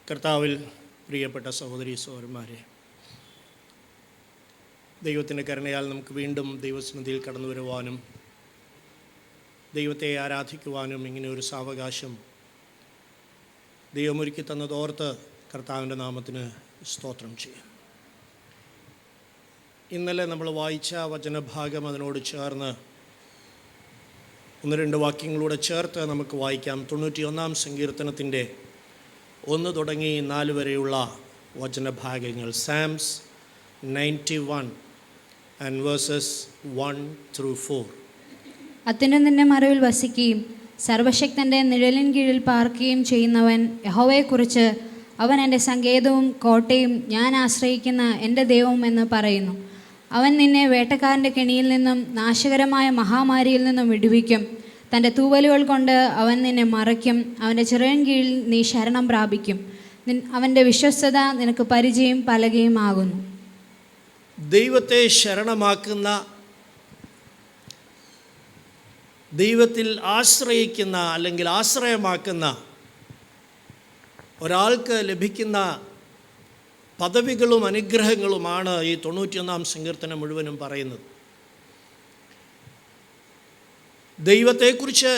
കർത്താവിൽ പ്രിയപ്പെട്ട സഹോദരീ സഹോദരന്മാരെ, ദൈവത്തിൻ്റെ കരുണയാൽ നമുക്ക് വീണ്ടും ദൈവസന്നിധിയിൽ കടന്നു വരുവാനും ദൈവത്തെ ആരാധിക്കുവാനും ഇങ്ങനെ ഒരു സാവകാശം ദൈവമൊരുക്കി തന്നതോർത്ത് കർത്താവിൻ്റെ നാമത്തിന് സ്തോത്രം ചെയ്യും. ഇന്നലെ നമ്മൾ വായിച്ച വചനഭാഗം അതിനോട് ചേർന്ന് 1-2 വാക്യങ്ങളൂടെ ചേർത്ത് നമുക്ക് വായിക്കാം. 91-ാം സങ്കീർത്തനത്തിൻ്റെ 1 തുടങ്ങി 4 വരെയുള്ള വചനഭാഗങ്ങൾ. സാംസ് 91 and verses 1-4. അത്യുന്നതന്റെ മറവിൽ വസിക്കുകയും സർവശക്തന്റെ നിഴലിൻ കീഴിൽ പാർക്കുകയും ചെയ്യുന്നവൻ യഹോവയെക്കുറിച്ച് അവൻ എൻ്റെ സങ്കേതവും കോട്ടയും ഞാൻ ആശ്രയിക്കുന്ന എൻ്റെ ദൈവവും എന്ന് പറയുന്നു. അവൻ നിന്നെ വേട്ടക്കാരൻ്റെ കെണിയിൽ നിന്നും നാശകരമായ മഹാമാരിയിൽ നിന്നും വിടുവിക്കും. തൻ്റെ തൂവലുകൾ കൊണ്ട് അവൻ നിന്നെ മറയ്ക്കും. അവൻ്റെ ചിറകിൻ കീഴിൽ നീ ശരണം പ്രാപിക്കും. അവൻ്റെ വിശ്വസ്തത നിനക്ക് പരിചയം പലകയും ആകുന്നു. ദൈവത്തെ ശരണമാക്കുന്ന, ദൈവത്തിൽ ആശ്രയിക്കുന്ന അല്ലെങ്കിൽ ആശ്രയമാക്കുന്ന ഒരാൾക്ക് ലഭിക്കുന്ന പദവികളും അനുഗ്രഹങ്ങളുമാണ് ഈ 91-ാം സങ്കീർത്തനം മുഴുവനും പറയുന്നത്. ദൈവത്തെക്കുറിച്ച്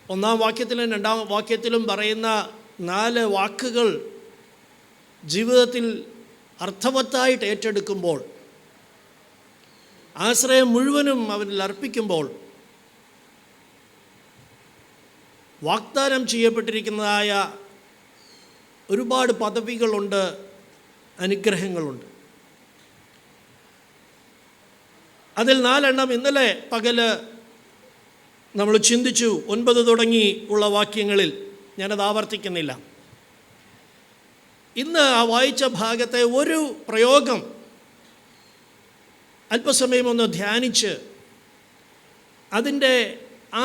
1-ാം വാക്യത്തിലും 2-ാം വാക്യത്തിലും പറയുന്ന 4 വാക്കുകൾ ജീവിതത്തിൽ അർത്ഥവത്തായിട്ട് ഏറ്റെടുക്കുമ്പോൾ, ആശ്രയം മുഴുവനും അവനിൽ അർപ്പിക്കുമ്പോൾ വാഗ്ദാനം ചെയ്യപ്പെട്ടിരിക്കുന്നതായ ഒരുപാട് പദവികളുണ്ട്, അനുഗ്രഹങ്ങളുണ്ട്. അതിൽ 4 എണ്ണം ഇന്നലെ പകല് നമ്മൾ ചിന്തിച്ചു. 9 തുടങ്ങി ഉള്ള വാക്യങ്ങളിൽ ഞാനത് ആവർത്തിക്കുന്നില്ല. ഇന്ന് ആ വായിച്ച ഭാഗത്തെ ഒരു പ്രയോഗം അല്പസമയം ഒന്ന് ധ്യാനിച്ച് അതിൻ്റെ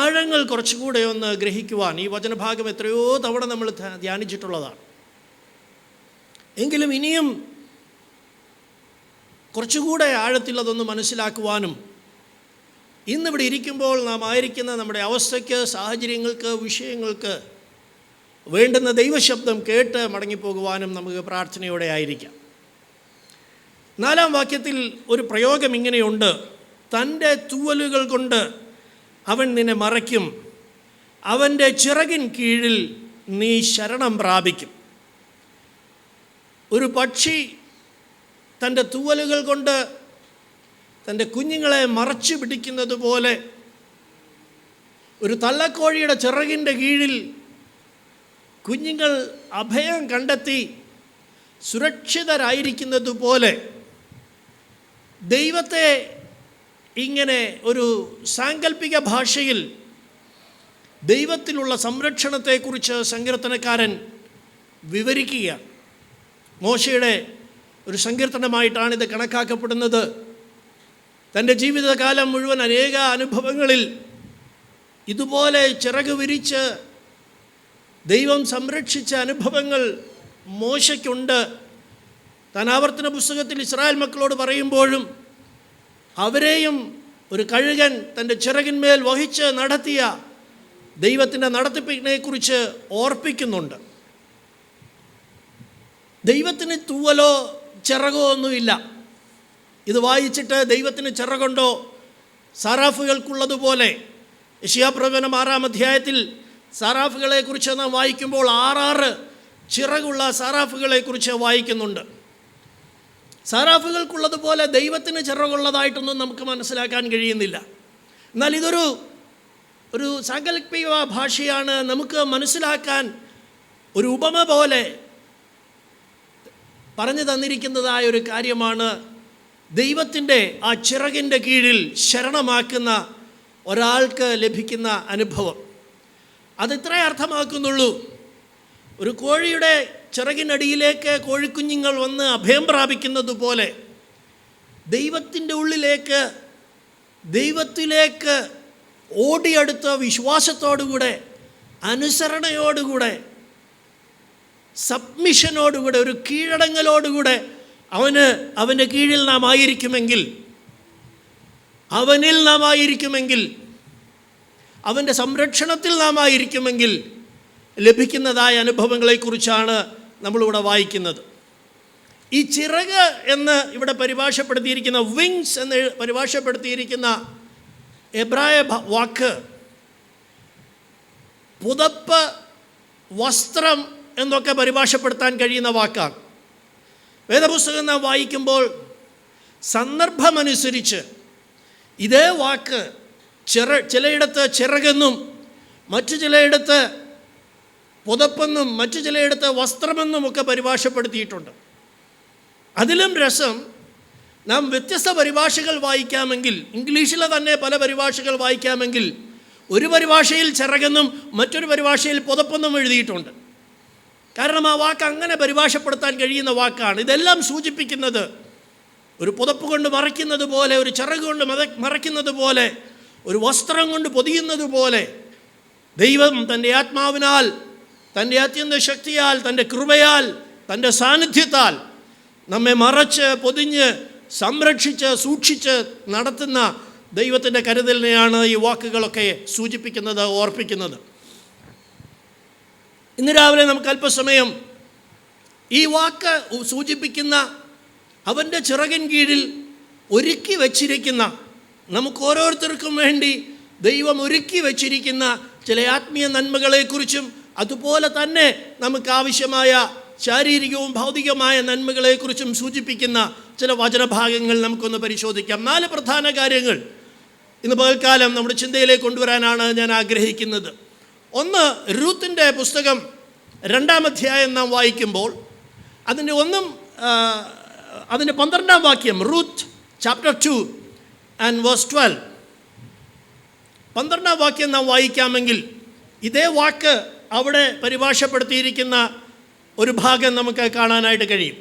ആഴങ്ങൾ കുറച്ചുകൂടെ ഒന്ന് ഗ്രഹിക്കുവാൻ. ഈ വചനഭാഗം എത്രയോ തവണ നമ്മൾ ധ്യാനിച്ചിട്ടുള്ളതാണ്. എങ്കിലും ഇനിയും കുറച്ചുകൂടെ ആഴത്തിൽ അതൊന്ന് മനസ്സിലാക്കുവാനും ഇന്നിവിടെ ഇരിക്കുമ്പോൾ നാം ആയിരിക്കുന്ന നമ്മുടെ അവസ്ഥയ്ക്ക്, സാഹചര്യങ്ങൾക്ക്, വിഷയങ്ങൾക്ക് വേണ്ടുന്ന ദൈവശബ്ദം കേട്ട് മടങ്ങിപ്പോകുവാനും നമുക്ക് പ്രാർത്ഥനയോടെ ആയിരിക്കാം. 4-ാം വാക്യത്തിൽ ഒരു പ്രയോഗം ഇങ്ങനെയുണ്ട്: തൻ്റെ തൂവലുകൾ കൊണ്ട് അവൻ നിന്നെ മറയ്ക്കും, അവൻ്റെ ചിറകിൻ കീഴിൽ നീ ശരണം പ്രാപിക്കും. ഒരു പക്ഷി തൻ്റെ തൂവലുകൾ കൊണ്ട് തൻ്റെ കുഞ്ഞുങ്ങളെ മറച്ചു പിടിക്കുന്നത് പോലെ ഒരു തള്ളക്കോഴിയുടെ ചിറകിൻ്റെ കീഴിൽ കുഞ്ഞുങ്ങൾ അഭയം കണ്ടെത്തി സുരക്ഷിതരായിരിക്കുന്നത് പോലെ ദൈവത്തെ ഇങ്ങനെ ഒരു സാങ്കല്പിക ഭാഷയിൽ ദൈവത്തിലുള്ള സംരക്ഷണത്തെക്കുറിച്ച് സങ്കീർത്തനക്കാരൻ വിവരിക്കുക. മോശയുടെ ഒരു സങ്കീർത്തനമായിട്ടാണിത് കണക്കാക്കപ്പെടുന്നത്. തൻ്റെ ജീവിതകാലം മുഴുവൻ അനേക അനുഭവങ്ങളിൽ ഇതുപോലെ ചിറക് വിരിച്ച് ദൈവം സംരക്ഷിച്ച അനുഭവങ്ങൾ മോശയ്ക്കുണ്ട്. താൻ ആവർത്തന പുസ്തകത്തിൽ ഇസ്രായേൽ മക്കളോട് പറയുമ്പോഴും അവരെയും ഒരു കഴുകൻ തൻ്റെ ചിറകിന്മേൽ വഹിച്ച് നടത്തിയ ദൈവത്തിൻ്റെ നടത്തിപ്പിനെക്കുറിച്ച് ഓർപ്പിക്കുന്നുണ്ട്. ദൈവത്തിന് തൂവലോ ചിറകോ ഒന്നുമില്ല. ഇത് വായിച്ചിട്ട് ദൈവത്തിന് ചിറകുണ്ടോ? സാറാഫുകൾക്കുള്ളതുപോലെ യെശയ്യാപ്രവചനം 6-ാം അധ്യായത്തിൽ സാറാഫുകളെക്കുറിച്ച് നാം വായിക്കുമ്പോൾ 6 ചിറകുള്ള സാറാഫുകളെക്കുറിച്ച് വായിക്കുന്നുണ്ട്. സാറാഫുകൾക്കുള്ളതുപോലെ ദൈവത്തിന് ചിറകുള്ളതായിട്ടൊന്നും നമുക്ക് മനസ്സിലാക്കാൻ കഴിയുന്നില്ല. എന്നാൽ ഇതൊരു സാങ്കല്പിക ഭാഷയാണ്. നമുക്ക് മനസ്സിലാക്കാൻ ഒരു ഉപമ പോലെ പറഞ്ഞു തന്നിരിക്കുന്നതായ ഒരു കാര്യമാണ്. ദൈവത്തിൻ്റെ ആ ചിറകിൻ്റെ കീഴിൽ ശരണമാക്കുന്ന ഒരാൾക്ക് ലഭിക്കുന്ന അനുഭവം. അതിത്രേ അർത്ഥമാക്കുന്നുള്ളൂ. ഒരു കോഴിയുടെ ചിറകിനടിയിലേക്ക് കോഴിക്കുഞ്ഞുങ്ങൾ വന്ന് അഭയം പ്രാപിക്കുന്നത് പോലെ ദൈവത്തിൻ്റെ ഉള്ളിലേക്ക്, ദൈവത്തിലേക്ക് ഓടിയെടുത്ത വിശ്വാസത്തോടുകൂടെ, അനുസരണയോടുകൂടെ, സബ്മിഷനോടുകൂടെ, ഒരു കീഴടങ്ങലോടുകൂടെ അവൻ്റെ കീഴിൽ നാം ആയിരിക്കുമെങ്കിൽ, അവനിൽ നാം ആയിരിക്കുമെങ്കിൽ, അവൻ്റെ സംരക്ഷണത്തിൽ നാം ആയിരിക്കുമെങ്കിൽ ലഭിക്കുന്നതായ അനുഭവങ്ങളെക്കുറിച്ചാണ് നമ്മളിവിടെ വായിക്കുന്നത്. ഈ ചിറക് എന്ന് ഇവിടെ പരിഭാഷപ്പെടുത്തിയിരിക്കുന്ന, വിങ്സ് എന്ന് പരിഭാഷപ്പെടുത്തിയിരിക്കുന്ന എബ്രായ വാക്ക് പുതപ്പ്, വസ്ത്രം എന്നൊക്കെ പരിഭാഷപ്പെടുത്താൻ കഴിയുന്ന വാക്കാണ്. വേദപുസ്തകം നാം വായിക്കുമ്പോൾ സന്ദർഭമനുസരിച്ച് ഇതേ വാക്ക് ചിലയിടത്ത് ചിറകെന്നും മറ്റു ചിലയിടത്ത് പുതപ്പെന്നും മറ്റു ചിലയിടത്ത് വസ്ത്രമെന്നും ഒക്കെ പരിഭാഷപ്പെടുത്തിയിട്ടുണ്ട്. അതിലും രസം, നാം വ്യത്യസ്ത പരിഭാഷകൾ വായിക്കാമെങ്കിൽ, ഇംഗ്ലീഷിലെ തന്നെ പല പരിഭാഷകൾ വായിക്കാമെങ്കിൽ, ഒരു പരിഭാഷയിൽ ചിറകെന്നും മറ്റൊരു പരിഭാഷയിൽ പുതപ്പെന്നും എഴുതിയിട്ടുണ്ട്. കാരണം ആ വാക്ക് അങ്ങനെ പരിഭാഷപ്പെടുത്താൻ കഴിയുന്ന വാക്കാണ്. ഇതെല്ലാം സൂചിപ്പിക്കുന്നത് ഒരു പുതപ്പ് കൊണ്ട് മറയ്ക്കുന്നത് പോലെ, ഒരു ചിറക് കൊണ്ട് മറയ്ക്കുന്നത് പോലെ, ഒരു വസ്ത്രം കൊണ്ട് പൊതിയുന്നത് പോലെ ദൈവം തൻ്റെ ആത്മാവിനാൽ, തൻ്റെ അത്യന്ത ശക്തിയാൽ, തൻ്റെ കൃപയാൽ, തൻ്റെ സാന്നിധ്യത്താൽ നമ്മെ മറച്ച് പൊതിഞ്ഞ് സംരക്ഷിച്ച് സൂക്ഷിച്ച് നടത്തുന്ന ദൈവത്തിൻ്റെ കരുതലിനെയാണ് ഈ വാക്കുകളൊക്കെ സൂചിപ്പിക്കുന്നത്, ഓർപ്പിക്കുന്നത്. ഇന്ന് രാവിലെ നമുക്ക് അല്പസമയം ഈ വാക്ക് സൂചിപ്പിക്കുന്ന അവൻ്റെ ചിറകിൻ കീഴിൽ ഒരുക്കി വച്ചിരിക്കുന്ന, നമുക്ക് ഓരോരുത്തർക്കും വേണ്ടി ദൈവം ഒരുക്കി വച്ചിരിക്കുന്ന ചില ആത്മീയ നന്മകളെക്കുറിച്ചും അതുപോലെ തന്നെ നമുക്ക് ആവശ്യമായ ശാരീരികവും ഭൗതികമായ നന്മകളെക്കുറിച്ചും സൂചിപ്പിക്കുന്ന ചില വചനഭാഗങ്ങൾ നമുക്കൊന്ന് പരിശോധിക്കാം. 4 പ്രധാന കാര്യങ്ങൾ ഇന്ന് പകൽക്കാലം നമ്മുടെ ചിന്തയിലേക്ക് കൊണ്ടുവരാനാണ് ഞാൻ ആഗ്രഹിക്കുന്നത്. ഒന്ന്, രൂത്തിൻ്റെ പുസ്തകം 2-ാം അധ്യായം നാം വായിക്കുമ്പോൾ അതിൻ്റെ 12-ാം വാക്യം, റൂത്ത് ചാപ്റ്റർ 2 and verse 12, 12-ാം വാക്യം നാം വായിക്കാമെങ്കിൽ ഇതേ വാക്ക് അവിടെ പരിഭാഷപ്പെടുത്തിയിരിക്കുന്ന ഒരു ഭാഗം നമുക്ക് കാണാനായിട്ട് കഴിയും.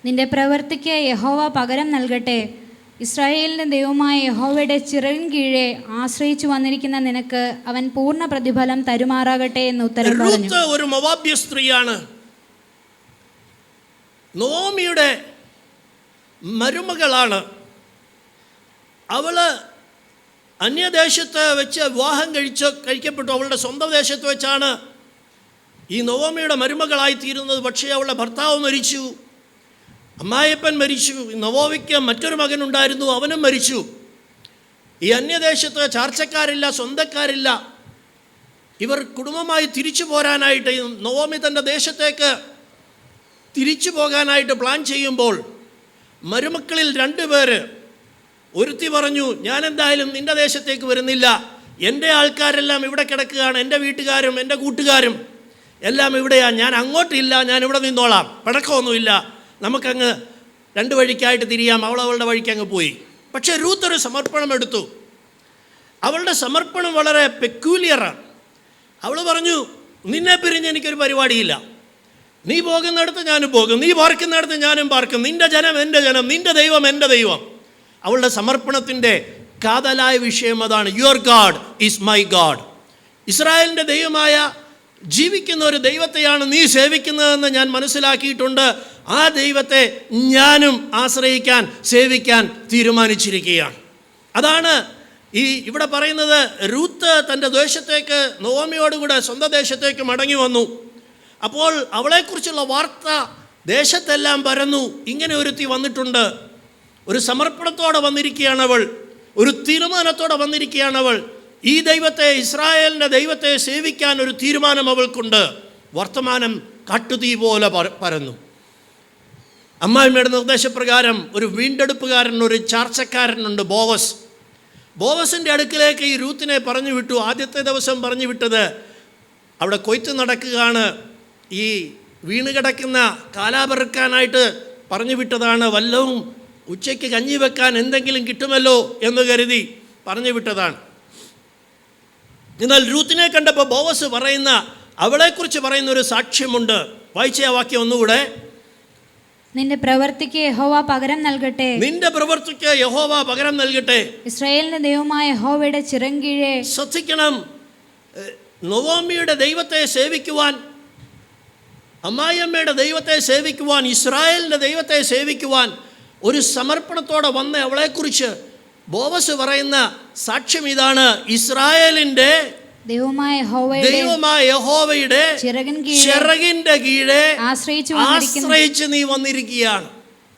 നിന്റെ പ്രവൃത്തിക്ക് യഹോവ പകരം നൽകട്ടെ. ഇസ്രായേലിൻ്റെ ദൈവമായ യഹോവയുടെ ചിറകിൻ കീഴെ ആശ്രയിച്ചു വന്നിരിക്കുന്ന നിനക്ക് അവൻ പൂർണ്ണ പ്രതിഫലം തരുമാറാകട്ടെ എന്ന് ഉത്തരം പറഞ്ഞു. റൂത്ത് ഒരു മോവാബ്യ സ്ത്രീയാണ്. നൊവോമിയുടെ മരുമകളാണ്. അവള് അന്യദേശത്ത് വെച്ച് വിവാഹം കഴിക്കപ്പെട്ടു. അവളുടെ സ്വന്തം ദേശത്ത് വെച്ചാണ് ഈ നൊവോമിയുടെ മരുമകളായിത്തീരുന്നത്. പക്ഷേ അവളുടെ ഭർത്താവ് മരിച്ചു, അമ്മായപ്പൻ മരിച്ചു. നൊവോമിക്ക് മറ്റൊരു മകനുണ്ടായിരുന്നു, അവനും മരിച്ചു. ഈ അന്യദേശത്ത് ചാർച്ചക്കാരില്ല, സ്വന്തക്കാരില്ല. ഇവർ കുടുംബമായി തിരിച്ചു പോരാനായിട്ട് നൊവോമി തൻ്റെ ദേശത്തേക്ക് തിരിച്ചു പോകാനായിട്ട് പ്ലാൻ ചെയ്യുമ്പോൾ മരുമക്കളിൽ 2 പേര്, ഒരുത്തി പറഞ്ഞു, ഞാൻ എന്തായാലും നിൻ്റെ ദേശത്തേക്ക് വരുന്നില്ല, എൻ്റെ ആൾക്കാരെല്ലാം ഇവിടെ കിടക്കുകയാണ്, എൻ്റെ വീട്ടുകാരും എൻ്റെ കൂട്ടുകാരും എല്ലാം ഇവിടെയാണ്, ഞാൻ അങ്ങോട്ടില്ല, ഞാൻ ഇവിടെ നിന്നോളാം, പിണക്കമൊന്നുമില്ല, നമുക്കങ്ങ് 2 വഴിക്കായിട്ട് തിരിയാം. അവളുടെ വഴിക്ക് അങ്ങ് പോയി. പക്ഷേ രൂത്ത് ഒരു സമർപ്പണം എടുത്തു. അവളുടെ സമർപ്പണം വളരെ പെക്യൂലിയറാണ്. അവൾ പറഞ്ഞു, നിന്നെ പിരിഞ്ഞ് എനിക്കൊരു പരിപാടിയില്ല, നീ പോകുന്നിടത്ത് ഞാനും പോകും, നീ പാർക്കുന്നിടത്ത് ഞാനും പാർക്കും, നിൻ്റെ ജനം എൻ്റെ ജനം, നിൻ്റെ ദൈവം എൻ്റെ ദൈവം. അവളുടെ സമർപ്പണത്തിൻ്റെ കാതലായ വിഷയം അതാണ്. Your God is my God. ഇസ്രായേലിൻ്റെ ദൈവമായ ജീവിക്കുന്ന ഒരു ദൈവത്തെയാണ് നീ സേവിക്കുന്നതെന്ന് ഞാൻ മനസ്സിലാക്കിയിട്ടുണ്ട്. ആ ദൈവത്തെ ഞാനും ആശ്രയിക്കാൻ, സേവിക്കാൻ തീരുമാനിച്ചിരിക്കുകയാണ്. അതാണ് ഇവിടെ പറയുന്നത്. രൂത്ത് തൻ്റെ ദേശത്തേക്ക്, നൊവോമിയോടുകൂടെ സ്വന്തം ദേശത്തേക്ക് മടങ്ങി വന്നു. അപ്പോൾ അവളെക്കുറിച്ചുള്ള വാർത്ത ദേശത്തെല്ലാം പരന്നു. ഇങ്ങനെ ഒരുത്തി വന്നിട്ടുണ്ട്, ഒരു സമർപ്പണത്തോടെ വന്നിരിക്കുകയാണ് അവൾ, ഒരു തീരുമാനത്തോടെ വന്നിരിക്കുകയാണ് അവൾ. ഈ ദൈവത്തെ, ഇസ്രായേലിൻ്റെ ദൈവത്തെ സേവിക്കാൻ ഒരു തീരുമാനം അവൾക്കുണ്ട്. വർത്തമാനം കാട്ടുതീ പോലെ പരന്നു. അമ്മായിമ്മയുടെ നിർദ്ദേശപ്രകാരം ഒരു വീണ്ടെടുപ്പുകാരൻ, ഒരു ചാർച്ചക്കാരനുണ്ട്, ബോവസിൻ്റെ അടുക്കിലേക്ക് ഈ രൂത്തിനെ പറഞ്ഞു വിട്ടു. ആദ്യത്തെ ദിവസം പറഞ്ഞു വിട്ടത് അവിടെ കൊയ്ത്ത് നടക്കുകയാണ്, ഈ വീണുകിടക്കുന്ന കാലാപെറുക്കാനായിട്ട് പറഞ്ഞു വിട്ടതാണ്. വല്ലവും ഉച്ചയ്ക്ക് കഞ്ഞി വെക്കാൻ എന്തെങ്കിലും കിട്ടുമല്ലോ എന്ന് കരുതി പറഞ്ഞു വിട്ടതാണ്. എന്നാൽ രൂത്തിനെ കണ്ടപ്പോൾ ബോവസ് പറയുന്ന, അവളെക്കുറിച്ച് പറയുന്ന ഒരു സാക്ഷ്യമുണ്ട്. വായിച്ച ആ വാക്യം ഒന്നുകൂടെ. നിന്റെ പ്രവൃത്തിക്ക് യഹോവ പകരം നൽകട്ടെ. നിന്റെ പ്രവൃത്തിക്ക് യഹോവ പകരം നൽകട്ടെ. ഇസ്രായേലിന്റെ ദൈവമായ യഹോവയുടെ ചിറങ്കീഴെ. ശ്രദ്ധിക്കണം, നൊവോമിയുടെ ദൈവത്തെ സേവിക്കുവാൻ, അമ്മായിയമ്മയുടെ ദൈവത്തെ സേവിക്കുവാൻ, ഇസ്രായേലിൻ്റെ ദൈവത്തെ സേവിക്കുവാൻ ഒരു സമർപ്പണത്തോടെ വന്ന അവളെക്കുറിച്ച് ബോവസ് പറയുന്ന സാക്ഷ്യം ഇതാണ്. ഇസ്രായേലിൻ്റെ ദൈവമായ യഹോവയുടെ ചിറകിന്റെ കീഴെ ആശ്രയിച്ച് നീ വന്നിരിക്കുകയാണ്.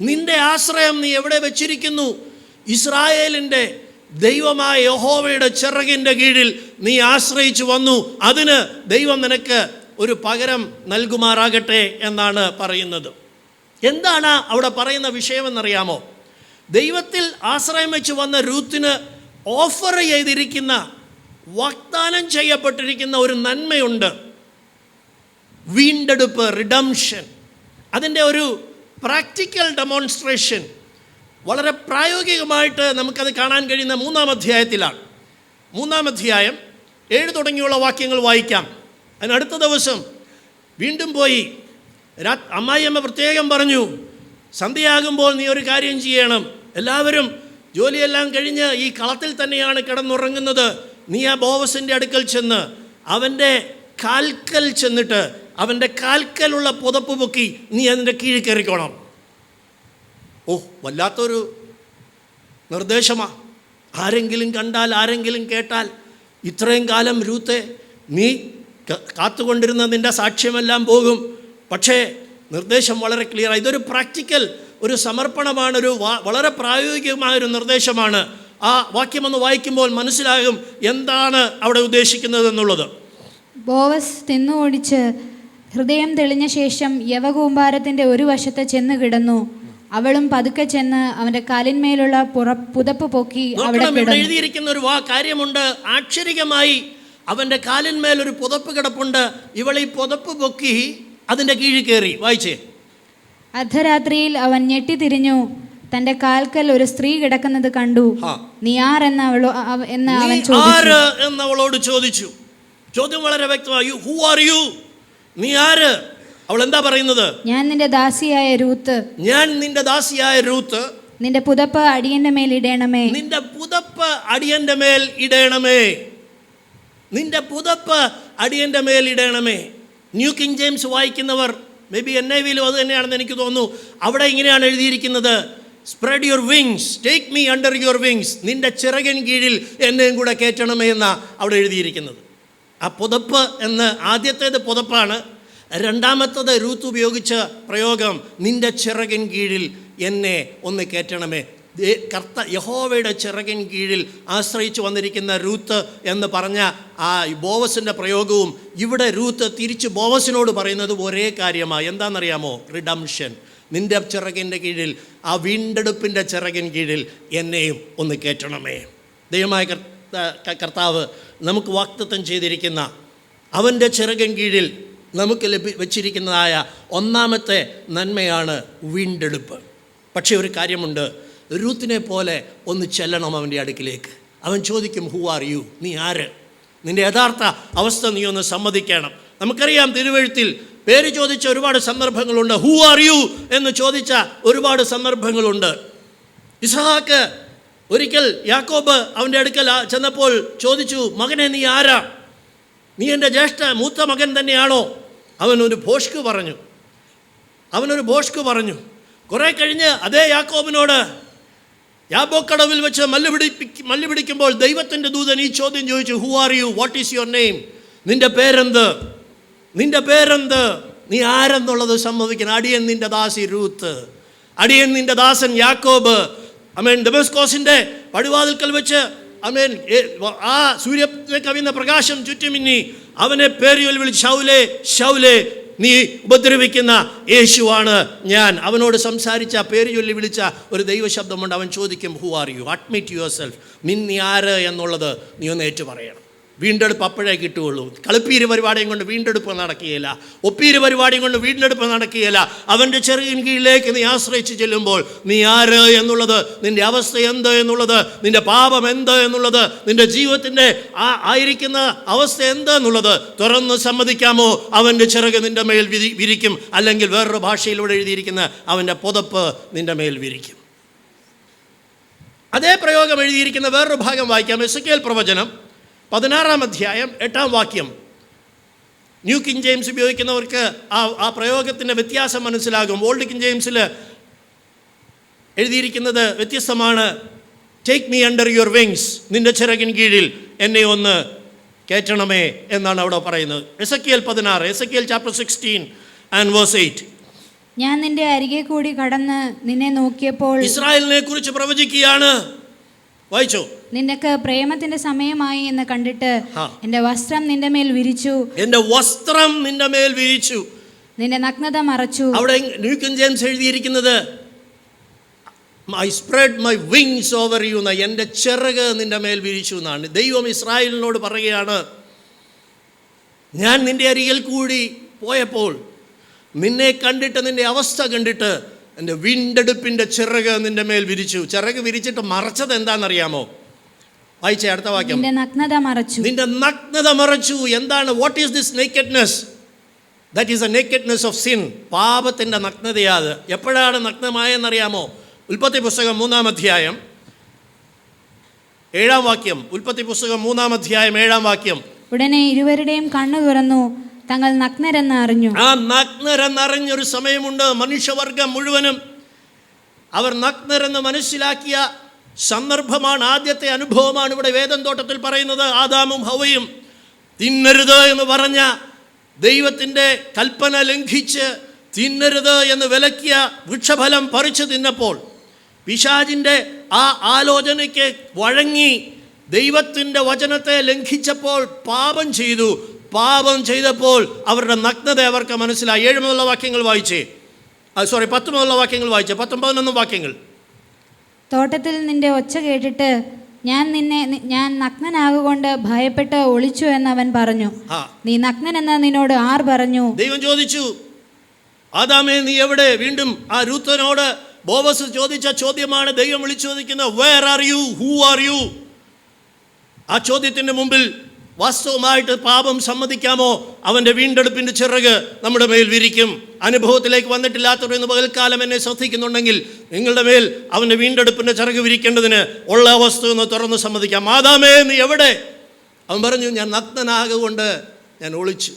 നിന്റെ ആശ്രയം നീ എവിടെ വെച്ചിരിക്കുന്നു? ഇസ്രായേലിന്റെ ദൈവമായ യഹോവയുടെ ചിറകിന്റെ കീഴിൽ നീ ആശ്രയിച്ചു വന്നു. അതിന് ദൈവം നിനക്ക് ഒരു പകരം നൽകുമാറാകട്ടെ എന്നാണ് പറയുന്നത്. എന്താണ് അവിടെ പറയുന്ന വിഷയമെന്നറിയാമോ? ദൈവത്തിൽ ആശ്രയം വെച്ച് വന്ന രൂത്തിന് ഓഫർ ചെയ്തിരിക്കുന്ന, വാഗ്ദാനം ചെയ്യപ്പെട്ടിരിക്കുന്ന ഒരു നന്മയുണ്ട്. വീണ്ടെടുപ്പ്, റിഡംഷൻ. അതിൻ്റെ ഒരു പ്രാക്ടിക്കൽ ഡെമോൺസ്ട്രേഷൻ വളരെ പ്രായോഗികമായിട്ട് നമുക്കത് കാണാൻ കഴിയുന്ന 3-ാം അധ്യായത്തിലാണ്. 3-ാം അധ്യായം 7 തുടങ്ങിയുള്ള വാക്യങ്ങൾ വായിക്കാം. അതിനടുത്ത ദിവസം വീണ്ടും പോയി അമ്മായിയമ്മ പ്രത്യേകം പറഞ്ഞു, സന്ധ്യയാകുമ്പോൾ നീ ഒരു കാര്യം ചെയ്യണം. എല്ലാവരും ജോലിയെല്ലാം കഴിഞ്ഞ് ഈ കളത്തിൽ തന്നെയാണ് കിടന്നുറങ്ങുന്നത്. നീ ആ ബോവസിൻ്റെ അടുക്കൽ ചെന്ന് അവൻ്റെ കാൽക്കൽ ചെന്നിട്ട് അവൻ്റെ കാൽക്കലുള്ള പുതപ്പ് പൊക്കി നീ അതിൻ്റെ കീഴിൽ കയറിക്കോണം. വല്ലാത്തൊരു നിർദ്ദേശമാണ്. ആരെങ്കിലും കണ്ടാൽ, ആരെങ്കിലും കേട്ടാൽ, ഇത്രയും കാലം രൂത്തെ നീ കാത്തുകൊണ്ടിരുന്ന നിൻ്റെ സാക്ഷ്യമെല്ലാം പോകും. പക്ഷേ നിർദ്ദേശം വളരെ ക്ലിയറാണ്. ഇതൊരു പ്രാക്ടിക്കൽ ഒരു സമർപ്പണമാണ്, ഒരു വളരെ പ്രായോഗികമായൊരു നിർദ്ദേശമാണ്. ആ വാക്യമൊന്ന് വായിക്കുമ്പോൾ മനസ്സിലാകും എന്താണ് അവിടെ ഉദ്ദേശിക്കുന്നത് എന്നുള്ളത്. ബോവസ് തിന്നു ഓടിച്ച് ഹൃദയം തെളിഞ്ഞ ശേഷം യവകൂമ്പാരത്തിൻ്റെ ഒരു വശത്ത് ചെന്ന് കിടന്നു. അവളും പതുക്കെ ചെന്ന് അവൻ്റെ കാലിന്മേലുള്ള പുതപ്പ് പൊക്കി അവിടെ എഴുതിയിരിക്കുന്ന ഒരു കാര്യമുണ്ട്. ആക്ഷരികമായി അവൻ്റെ കാലിന്മേൽ ഒരു പുതപ്പ് കിടപ്പുണ്ട്. ഇവൾ ഈ പുതപ്പ് പൊക്കി അതിൻ്റെ കീഴിൽ കയറി. വായിച്ചേ. അർദ്ധരാത്രിയിൽ അവൻ ഞെട്ടിത്തിരിഞ്ഞു, തന്റെ കാൽക്കൽ ഒരു സ്ത്രീ കിടക്കുന്നത് കണ്ടു. നീ എന്നവളോട് ചോദിച്ചു. ചോദ്യം വളരെ വ്യക്തമായി. Who are you? നീ ആര്? അവൾ എന്താ പറയുന്നത്? ഞാൻ നിന്റെ ദാസിയായ രൂത്ത്. ഞാൻ നിന്റെ ദാസിയായ രൂത്ത്. നിന്റെ പുതപ്പ് അടിയന്റെ മേൽ ഇടണമേ. നിന്റെ പുതപ്പ് അടിയന്റെ മേൽ ഇടണമേ. നിന്റെ പുതപ്പ് അടിയന്റെ മേൽ ഇടണമേ. ന്യൂ കിങ് ജെയിംസ് വായിക്കുന്നവർ, മേ ബി NIV-യിലും അത് തന്നെയാണെന്ന് എനിക്ക് തോന്നുന്നു, അവിടെ ഇങ്ങനെയാണ് എഴുതിയിരിക്കുന്നത്, spread your wings, take me under your wings. നിന്റെ ചിറകിൻ കീഴിൽ എന്നെയും കൂടെ കയറ്റണമേ എന്നാണ് അവിടെ എഴുതിയിരിക്കുന്നത്. ആ പുതപ്പ് എന്ന്, ആദ്യത്തേത് പുതപ്പാണ്, രണ്ടാമത്തത് രൂത്ത് ഉപയോഗിച്ച പ്രയോഗം നിന്റെ ചിറകിൻ കീഴിൽ എന്നെ ഒന്ന് കയറ്റണമേ. യഹോവയുടെ ചിറകിൻ കീഴിൽ ആശ്രയിച്ചു വന്നിരിക്കുന്ന രൂത്ത് എന്ന് പറഞ്ഞ ആ ബോവസിൻ്റെ പ്രയോഗവും ഇവിടെ രൂത്ത് തിരിച്ച് ബോവസിനോട് പറയുന്നത് ഒരേ കാര്യമാണ്. എന്താണെന്നറിയാമോ? റിഡംഷൻ. നിന്റെ ചിറകിൻ്റെ കീഴിൽ, ആ വീണ്ടെടുപ്പിൻ്റെ ചിറകിൻ കീഴിൽ എന്നെയും ഒന്ന് കയറ്റണമേ. ദൈവമായ കർത്താവ് നമുക്ക് വാഗ്ദത്തം ചെയ്തിരിക്കുന്ന അവൻ്റെ ചിറകിൻ കീഴിൽ നമുക്ക് വെച്ചിരിക്കുന്നതായ ഒന്നാമത്തെ നന്മയാണ് വീണ്ടെടുപ്പ്. പക്ഷേ ഒരു കാര്യമുണ്ട്, രൂത്തിനെ പോലെ ഒന്ന് ചെല്ലണം അവൻ്റെ അടുക്കിലേക്ക്. അവൻ ചോദിക്കും, ഹു ആർ യു? നീ ആര്? നിൻ്റെ യഥാർത്ഥ അവസ്ഥ നീ ഒന്ന് സമ്മതിക്കണം. നമുക്കറിയാം തിരുവെഴുത്തിൽ പേര് ചോദിച്ച ഒരുപാട് സന്ദർഭങ്ങളുണ്ട്. ഹു ആർ യു എന്ന് ചോദിച്ച ഒരുപാട് സന്ദർഭങ്ങളുണ്ട്. ഇസ്ഹാക്ക് ഒരിക്കൽ യാക്കോബ് അവൻ്റെ അടുക്കൽ ചെന്നപ്പോൾ ചോദിച്ചു, മകനെ നീ ആരാ? നീ എൻ്റെ മൂത്ത മകൻ തന്നെയാണോ? അവനൊരു ഭോഷ്ക് പറഞ്ഞു. കുറെ കഴിഞ്ഞ് അതേ യാക്കോബിനോട് യാബോക്കടവിൽ വെച്ച് മല്ല് പിടിക്കുമ്പോൾ ദൈവത്തിൻ്റെ ദൂതൻ ഈ ചോദ്യം ചോദിച്ചു, who are you? What is your name? നിന്റെ പേരെന്ത്? നീ ആരെന്നുള്ളത് സമ്മതിക്കണം. അടിയൻ നിന്റെ ദാസി രൂത്ത്, അടിയൻ നിന്റെ ദാസൻ യാക്കോബ്. ദമസ്കോസിന്റെ പടിവാതിൽക്കൽ വെച്ച് ആ സൂര്യനെ കവിയുന്ന പ്രകാശം ചുറ്റുമിന്നി അവനെ പേരുകൾ വിളിച്ച്, ശൗലേ ശൗലേ, നീ ഉപദ്രവിക്കുന്ന യേശുവാണ് ഞാൻ. അവനോട് സംസാരിച്ച, പേര് ചൊല്ലി വിളിച്ച ഒരു ദൈവശബ്ദമുണ്ട്. അവൻ ചോദിക്കും, who are you? Admit your self. നീ ആര് എന്നുള്ളത് നീ ഒന്ന് ഏറ്റു പറയണം. വീണ്ടെടുപ്പ് അപ്പോഴേ കിട്ടുകയുള്ളൂ. കളിപ്പീര് പരിപാടിയും കൊണ്ട് വീണ്ടെടുപ്പ് നടക്കുകയില്ല. ഒപ്പീര് പരിപാടിയും കൊണ്ട് വീണ്ടെടുപ്പ് നടക്കുകയില്ല. അവൻ്റെ ചെറിയ കീഴിലേക്ക് നീ ആശ്രയിച്ച് ചെല്ലുമ്പോൾ നീ ആര് എന്നുള്ളത്, നിൻ്റെ അവസ്ഥ എന്ത് എന്നുള്ളത്, നിൻ്റെ പാപം എന്ത് എന്നുള്ളത്, നിൻ്റെ ജീവിതത്തിൻ്റെ ആയിരിക്കുന്ന അവസ്ഥ എന്ത് എന്നുള്ളത് തുറന്ന് സമ്മതിക്കാമോ? അവൻ്റെ ചിറക് നിൻ്റെ മേൽ വിരിക്കും. അല്ലെങ്കിൽ വേറൊരു ഭാഷയിലൂടെ എഴുതിയിരിക്കുന്ന അവൻ്റെ പുതപ്പ് നിൻ്റെ മേൽ വിരിക്കും. അതേ പ്രയോഗം എഴുതിയിരിക്കുന്ന വേറൊരു ഭാഗം വായിക്കാം. എസെക്കിയേൽ പ്രവചനം 16-ാം അധ്യായം 8-ാം വാക്യം. ന്യൂ കിങ് ജെയിംസ് ഉപയോഗിക്കുന്നവർക്ക് ആ പ്രയോഗത്തിൻ്റെ വ്യത്യാസം മനസ്സിലാകും. ഓൾഡ് കിങ് ജെയിംസിൽ എഴുതിയിരിക്കുന്നത് വ്യത്യസ്തമാണ്. Take me under your wings, നിൻ്റെ ചിറകിൻ കീഴിൽ എന്നെ ഒന്ന് കയറ്റണമേ എന്നാണ് അവിടെ പറയുന്നത്. Ezekiel 16, Ezekiel chapter 16 and verse 8. ഞാൻ നിന്റെ അരികെ കൂടി കടന്ന് നിന്നെ നോക്കിയപ്പോൾ ഇസ്രായേലിനെ കുറിച്ച് പ്രവചിക്കുകയാണ്. വായിച്ചോ. നിനക്ക് പ്രേമത്തിന്റെ സമയമായി എന്ന് കണ്ടിട്ട് എന്റെ വസ്ത്രം നിന്റെ മേൽ വിരിച്ചു. എന്റെ വസ്ത്രം നിന്റെ മേൽ വിരിച്ചു. നിന്റെ നഗ്നത മറച്ചു. അവിടെ ന്യൂ കിംഗ് ജെയിംസ് എഴുതിയിരിക്കുന്നത് I spread my wings over you എന്ന, എൻ്റെ ചിറക് നിന്റെ മേൽ വിരിച്ചു എന്നാണ്. ദൈവം ഇസ്രായേലിനോട് പറയുകയാണ്, ഞാൻ നിന്റെ അരികിൽ കൂടി പോയപ്പോൾ നിന്നെ കണ്ടിട്ട്, നിന്റെ അവസ്ഥ കണ്ടിട്ട് എൻ്റെ വീണ്ടെടുപ്പിൻ്റെ ചിറക് നിന്റെ മേൽ വിരിച്ചു. ചിറക് വിരിച്ചിട്ട് മറച്ചത് എന്താണെന്നറിയാമോ? വായിച്ചേ അടുത്ത വാക്യം. നിന്റെ നഗ്നത മറച്ചു. നിന്റെ നഗ്നത മറച്ചു. എന്താണ്? What is this nakedness? That is a nakedness of sin. പാപത്തിൻ്റെ നഗ്നതയാത്. എപ്പോഴാണ് നഗ്നമായെന്നറിയാമോ? ഉൽപ്പത്തി പുസ്തകം 3-ാം അധ്യായം 7-ാം വാക്യം. ഉൽപ്പത്തി പുസ്തകം 3-ാം അധ്യായം 7-ാം വാക്യം. ഉടനെ ഇരുവരുടെയും കണ്ണു തുറന്നു, തങ്ങൾ നഗ്നരെന്ന് അറിഞ്ഞു. ആ നഗ്നരെന്നറിഞ്ഞൊരു സമയമുണ്ട്. മനുഷ്യവർഗം മുഴുവനും അവർ നഗ്നരെന്ന് മനസ്സിലാക്കിയ സന്ദർഭമാണ്. ആദ്യത്തെ അനുഭവമാണ് ഇവിടെ വേദൻ തോട്ടത്തിൽ പറയുന്നത്. ആദാമും ഹവയും തിന്നരുത് എന്ന് പറഞ്ഞ ദൈവത്തിൻ്റെ കൽപ്പന ലംഘിച്ച് തിന്നരുത് എന്ന് വിലക്കിയ വൃക്ഷഫലം പറിച്ചു തിന്നപ്പോൾ, പിശാചിൻ്റെ ആ ആലോചനയ്ക്ക് വഴങ്ങി ദൈവത്തിൻ്റെ വചനത്തെ ലംഘിച്ചപ്പോൾ പാപം ചെയ്തു. പാപം ചെയ്തപ്പോൾ അവരുടെ നഗ്നത അവർക്ക് മനസ്സിലായി. 7 മുതലുള്ള വാക്യങ്ങൾ വായിച്ചേ. 10 മുതലുള്ള വാക്യങ്ങൾ വായിച്ചേ. 10, 11 വാക്യങ്ങൾ. തോട്ടത്തിൽ നിന്റെ ഒച്ച കേട്ടിട്ട് ഞാൻ നഗ്നനാകൊണ്ട് ഭയപ്പെട്ട് ഒളിച്ചു എന്നവൻ പറഞ്ഞു. നീ നഗ്നനെന്ന് നിന്നോട് ആർ പറഞ്ഞു? ദൈവം ചോദിച്ചു, ആദാമേ നീ എവിടെ? വീണ്ടും ആ രൂത്തനോട് ബോവസ് ചോദിച്ച ചോദ്യമാണ് ദൈവം വിളിച്ചു ചോദിക്കുന്നത്. Where are you? Who are you? ആ ചോദ്യത്തിൻ്റെ മുമ്പിൽ വാസ്തവമായിട്ട് പാപം സമ്മതിക്കാമോ? അവൻ്റെ വീണ്ടെടുപ്പിൻ്റെ ചിറക് നമ്മുടെ മേൽ വിരിക്കും. അനുഭവത്തിലേക്ക് വന്നിട്ടില്ലാത്തവർ ഇന്ന് പകൽക്കാലം എന്നെ ശ്രദ്ധിക്കുന്നുണ്ടെങ്കിൽ നിങ്ങളുടെ മേൽ അവൻ്റെ വീണ്ടെടുപ്പിൻ്റെ ചിറക് വിരിക്കേണ്ടതിന് ഉള്ള വസ്തു എന്ന് തുറന്ന് സമ്മതിക്കാം. ആദാമേ നീ എവിടെ? അവൻ പറഞ്ഞു, ഞാൻ നഗ്നനാകൊണ്ട് ഞാൻ ഒളിച്ചു.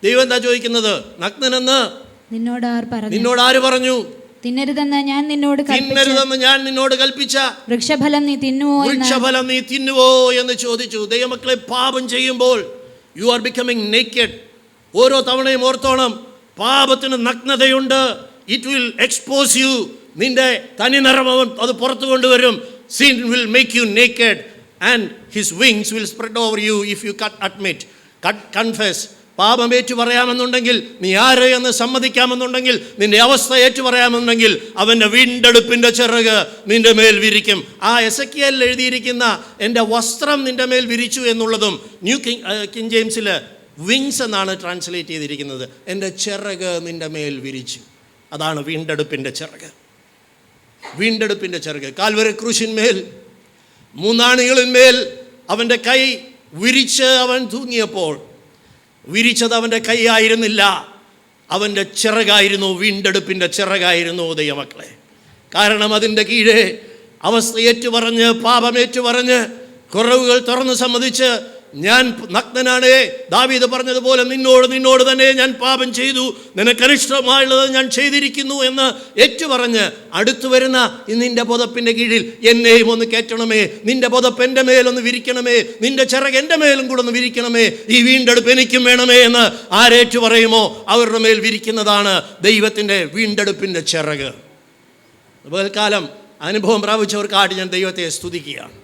ദൈവം എന്താ ചോദിക്കുന്നത്? നഗ്നനെന്ന് നിന്നോട് ആര് പറഞ്ഞു? തിന്നരുതെന്ന് ഞാൻ നിന്നോട് കൽപ്പിച്ച വൃക്ഷഫലം നീ തിന്നുവോ എന്ന് ചോദിച്ചു. ദൈവമക്കളെ, പാപം ചെയ്യുമ്പോൾ യു ആർ ബിക്കമിങ് നേക്കഡ്. ഓരോ തവണയും ഓർത്തോണം, പാപത്തിന് നഗ്നതയുണ്ട്. It will expose you. നിന്റെ തനി നിറം അത് പുറത്തു കൊണ്ടുവരും. Sin will make you naked and his wings will spread over you if you confess. പാപം ഏറ്റു പറയാമെന്നുണ്ടെങ്കിൽ, നീ ആര് എന്ന് സമ്മതിക്കാമെന്നുണ്ടെങ്കിൽ, നിന്റെ അവസ്ഥ ഏറ്റു പറയാമെന്നുണ്ടെങ്കിൽ, അവൻ്റെ വീണ്ടെടുപ്പിൻ്റെ ചിറക് നിന്റെ മേൽ വിരിക്കും. ആ എസെക്കിയേലിൽ എഴുതിയിരിക്കുന്ന എൻ്റെ വസ്ത്രം നിന്റെ മേൽ വിരിച്ചു എന്നുള്ളതും ന്യൂ കിങ് ജെയിംസിൽ വിങ്സ് എന്നാണ് ട്രാൻസ്ലേറ്റ് ചെയ്തിരിക്കുന്നത്. എൻ്റെ ചിറക് നിന്റെ മേൽ വിരിച്ചു. അതാണ് വീണ്ടെടുപ്പിൻ്റെ ചിറക്. വീണ്ടെടുപ്പിൻ്റെ ചിറക്. കാൽവരി ക്രൂശിന്മേൽ 3 ആണികളിന്മേൽ അവൻ്റെ കൈ വിരിച്ച് അവൻ തൂങ്ങിയപ്പോൾ വിരിച്ചത് അവൻ്റെ കൈ ആയിരുന്നില്ല, അവൻ്റെ ചിറകായിരുന്നു. വീണ്ടെടുപ്പിൻ്റെ ചിറകായിരുന്നു ദൈവമക്കളെ. കാരണം അതിൻ്റെ കീഴെ അവസ്ഥ ഏറ്റുപറഞ്ഞ്, പാപമേറ്റുപറഞ്ഞ്, കുറവുകൾ തുറന്ന് സമ്മതിച്ച്, ഞാൻ നഗ്നനാണ്, ദാവീദ് പറഞ്ഞതുപോലെ നിന്നോട് തന്നെ ഞാൻ പാപം ചെയ്തു, നിനക്കനിഷ്ടമായുള്ളത് ഞാൻ ചെയ്തിരിക്കുന്നു എന്ന് ഏറ്റുപറഞ്ഞ് അടുത്തു വരുന്ന നിന്റെ പുതപ്പിൻ്റെ കീഴിൽ എന്നെയും ഒന്ന് കയറ്റണമേ, നിന്റെ പുതപ്പ് എൻ്റെ മേലൊന്ന് വിരിക്കണമേ, നിന്റെ ചിറക് എൻ്റെ മേലും കൂടെ ഒന്ന് വിരിക്കണമേ, ഈ വീണ്ടെടുപ്പ് എനിക്കും വേണമേ എന്ന് ആരേറ്റു പറയുമോ അവരുടെ മേൽ വിരിക്കുന്നതാണ് ദൈവത്തിൻ്റെ വീണ്ടെടുപ്പിൻ്റെ ചിറക്. പകൽക്കാലം അനുഭവം പ്രാപിച്ചവർക്കായിട്ട് ഞാൻ ദൈവത്തെ സ്തുതിക്കുകയാണ്.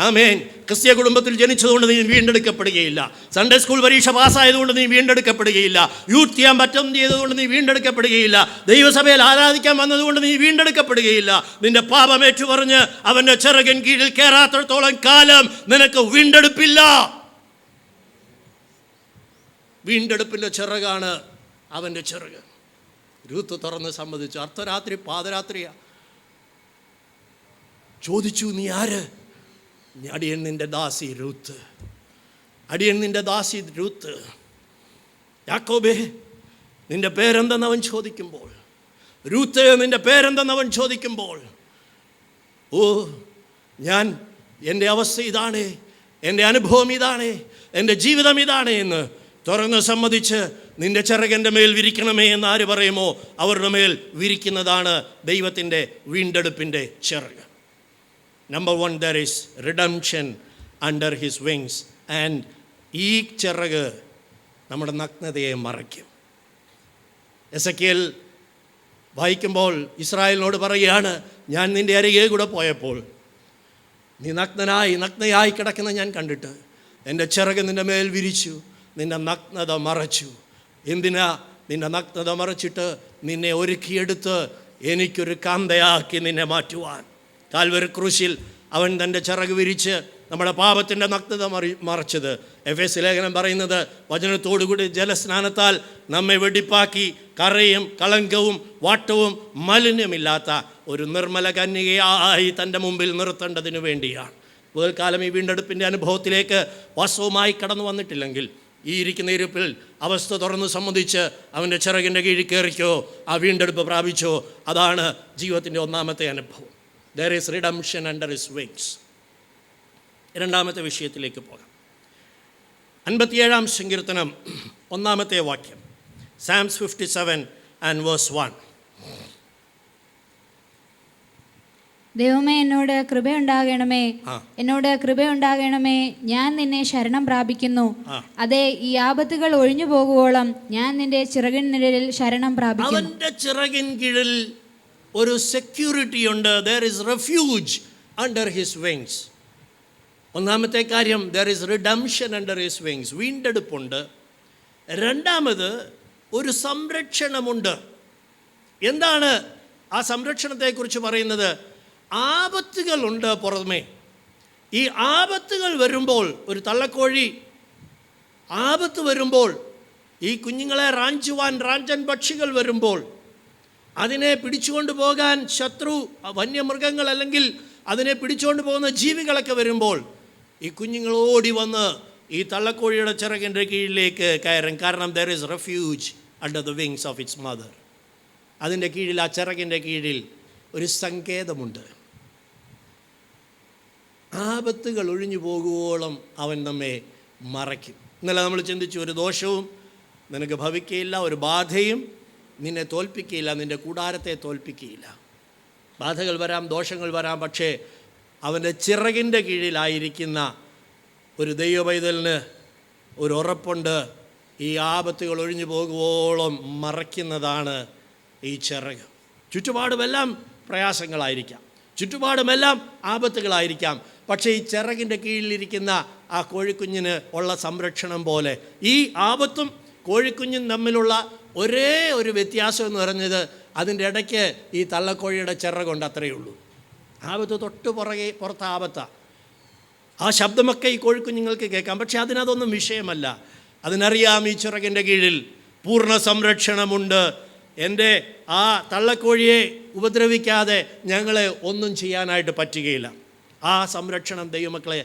ആമേൻ. ക്രിസ്തീയ കുടുംബത്തിൽ ജനിച്ചതുകൊണ്ട് നീ വീണ്ടെടുക്കപ്പെടുകയില്ല. സൺഡേ സ്കൂൾ പരീക്ഷ പാസ്സായതുകൊണ്ട് നീ വീണ്ടെടുക്കപ്പെടുകയില്ല. യൂത്ത് ചെയ്യാൻ പറ്റും ചെയ്തതുകൊണ്ട് നീ വീണ്ടെടുക്കപ്പെടുകയില്ല. ദൈവസഭയിൽ ആരാധിക്കാൻ വന്നതുകൊണ്ട് നീ വീണ്ടെടുക്കപ്പെടുകയില്ല. നിന്റെ പാപമേറ്റു പറഞ്ഞ് അവൻ്റെ ചിറകിൻ കീഴിൽ കയറാത്തിടത്തോളം കാലം നിനക്ക് വീണ്ടെടുപ്പില്ല. വീണ്ടെടുപ്പിൻ്റെ ചിറകാണ് അവൻ്റെ ചിറക്. രൂത്ത് തുറന്ന് സമ്മതിച്ചു. അർദ്ധരാത്രി പാദരാത്രിയാ. ചോദിച്ചു, നീ ആര്? അടിയൻ നിന്റെ ദാസി രൂത്ത്. അടിയൻ നിന്റെ ദാസി രൂത്ത്. യാക്കോബേ നിന്റെ പേരെന്തെന്ന് അവൻ ചോദിക്കുമ്പോൾ, രൂത്ത് നിന്റെ പേരെന്തെന്ന് അവൻ ചോദിക്കുമ്പോൾ, ഓ ഞാൻ എൻ്റെ അവസ്ഥ ഇതാണ്, എൻ്റെ അനുഭവം ഇതാണ്, എൻ്റെ ജീവിതം ഇതാണ് എന്ന് തുറന്ന് സമ്മതിച്ച് നിന്റെ ചിറകൻ്റെ മേൽ വിരിക്കണമേ എന്ന് ആര് പറയുമോ അവരുടെ മേൽ വിരിക്കുന്നതാണ് ദൈവത്തിൻ്റെ വീണ്ടെടുപ്പിൻ്റെ ചിറക്. Number 1, there is redemption under his wings and ഈ ചിറക് നമ്മുടെ നഗ്നതയെ മറയ്ക്കും. എസെക്കിയേൽ വായിക്കുമ്പോൾ ഇസ്രായേലിനോട് പറയുകയാണ്, ഞാൻ നിൻ്റെ അരികെ കൂടെ പോയപ്പോൾ നീ നഗ്നയായി കിടക്കുന്ന ഞാൻ കണ്ടിട്ട് എൻ്റെ ചിറക് നിൻ്റെ മേൽ വിരിച്ചു, നിൻ്റെ നഗ്നത മറച്ചു. എന്തിനാ നിൻ്റെ നഗ്നത മറച്ചിട്ട്? നിന്നെ ഒരുക്കിയെടുത്ത് എനിക്കൊരു കാന്തയാക്കി നിന്നെ മാറ്റുവാൻ. കാൽവരി ക്രൂശിൽ അവൻ തൻ്റെ ചിറക് വിരിച്ച് നമ്മുടെ പാപത്തിൻ്റെ നഗ്നത മറച്ചത്. എഫേസ്യ ലേഖനം പറയുന്നത്, വചനത്തോടുകൂടി ജലസ്നാനത്താൽ നമ്മെ വെടിപ്പാക്കി കറയും കളങ്കവും വാട്ടവും മലിനമില്ലാത്ത ഒരു നിർമ്മല കന്യകയായി തൻ്റെ മുമ്പിൽ നിർത്തേണ്ടതിനു വേണ്ടിയാണ്. മുതൽക്കാലം ഈ വീണ്ടെടുപ്പിൻ്റെ അനുഭവത്തിലേക്ക് വാസ്തവമായി കടന്നു വന്നിട്ടില്ലെങ്കിൽ ഈ ഇരിക്കുന്ന ഇരുപ്പിൽ അവസ്ഥ തുറന്ന് സംബന്ധിച്ച് അവൻ്റെ ചിറകിൻ്റെ കീഴിൽ കയറിക്കോ, ആ വീണ്ടെടുപ്പ് പ്രാപിച്ചോ. അതാണ് ജീവിതത്തിൻ്റെ ഒന്നാമത്തെ അനുഭവം. There is redemption under his wings. രണ്ടാമത്തെ വിഷയത്തിലേക്ക് പോകാം. 57 സങ്കീർത്തനം 1 വാക്യം. Psalms 57 and verse 1. ദൈവമേ എന്നോട് കൃപയുണ്ടാകണമേ, എന്നോട് കൃപയുണ്ടാകണമേ, ഞാൻ നിന്നെ ശരണം പ്രാപിക്കുന്നു. അതെ, ഈ ആപത്തുകൾ ഒഴിഞ്ഞു പോകുവോളം ഞാൻ നിന്റെ ചിറകിൻ നിഴലിൽ ശരണം പ്രാപിക്കുന്നു. അവന്റെ ചിറകിൻ കീഴിൽ ഒരു സെക്യൂരിറ്റി ഉണ്ട്. there is refuge under his wings. ഒന്നാമത്തെ കാര്യം, there is redemption under his wings. വീണ്ടെടുപ്പുണ്ട്. രണ്ടാമത്, ഒരു സംരക്ഷണമുണ്ട്. എന്താണ് ആ സംരക്ഷണത്തെക്കുറിച്ച് പറയുന്നത്? ആപത്തുകളുണ്ട് പുറമേ. ഈ ആപത്തുകൾ വരുമ്പോൾ, ഒരു തള്ളക്കോഴി ആപത്ത് വരുമ്പോൾ, ഈ കുഞ്ഞുങ്ങളെ റാഞ്ചൻ പക്ഷികൾ വരുമ്പോൾ, അതിനെ പിടിച്ചുകൊണ്ട് പോകാൻ ശത്രു വന്യമൃഗങ്ങൾ അല്ലെങ്കിൽ അതിനെ പിടിച്ചുകൊണ്ട് പോകുന്ന ജീവികളൊക്കെ വരുമ്പോൾ, ഈ കുഞ്ഞുങ്ങൾ ഓടി വന്ന് ഈ തള്ളക്കോഴിയുടെ ചിറകിൻ്റെ കീഴിലേക്ക് കയറും. കാരണം there is refuge under the wings of its mother. അതിൻ്റെ കീഴിൽ, ആ ചിറകിൻ്റെ കീഴിൽ ഒരു സങ്കേതമുണ്ട്. ആപത്തുകൾ ഒഴിഞ്ഞു പോകുവോളം അവൻ നമ്മെ മറയ്ക്കും. ഇന്നലെ നമ്മൾ ചിന്തിച്ചു, ഒരു ദോഷവും നിനക്ക് ഭവിക്കുകയില്ല, ഒരു ബാധയും നിന്നെ തോൽപ്പിക്കുകയില്ല, നിൻ്റെ കൂടാരത്തെ തോൽപ്പിക്കുകയില്ല. ബാധകൾ വരാം, ദോഷങ്ങൾ വരാം, പക്ഷേ അവൻ്റെ ചിറകിൻ്റെ കീഴിലായിരിക്കുന്ന ഒരു ദൈവപൈതലിന് ഒരു ഉറപ്പുണ്ട്. ഈ ആപത്തുകൾ ഒഴിഞ്ഞു പോകുവോളം മറയ്ക്കുന്നതാണ് ഈ ചിറക്. ചുറ്റുപാടുമെല്ലാം പ്രയാസങ്ങളായിരിക്കാം, ചുറ്റുപാടുമെല്ലാം ആപത്തുകളായിരിക്കാം, പക്ഷേ ഈ ചിറകിൻ്റെ കീഴിലിരിക്കുന്ന ആ കോഴിക്കുഞ്ഞിന് ഉള്ള സംരക്ഷണം പോലെ ഈ ആപത്തും കോഴിക്കുഞ്ഞും തമ്മിലുള്ള ഒരേ ഒരു വ്യത്യാസം എന്ന് പറഞ്ഞത്, അതിൻ്റെ ഇടയ്ക്ക് ഈ തള്ളക്കോഴിയുടെ ചിറകുണ്ട്, അത്രയേ ഉള്ളൂ. ആപത്ത് തൊട്ട് പുറത്ത് ആപത്താണ്. ആ ശബ്ദമൊക്കെ ഈ കോഴിക്കുഞ്ഞുങ്ങൾക്ക് കേൾക്കാം, പക്ഷെ അതിനതൊന്നും വിഷയമല്ല. അതിനറിയാം, ഈ ചിറകിൻ്റെ കീഴിൽ പൂർണ്ണ സംരക്ഷണമുണ്ട്. എൻ്റെ ആ തള്ളക്കോഴിയെ ഉപദ്രവിക്കാതെ ഞങ്ങളെ ഒന്നും ചെയ്യാനായിട്ട് പറ്റുകയില്ല. ആ സംരക്ഷണം ദൈവമക്കളെ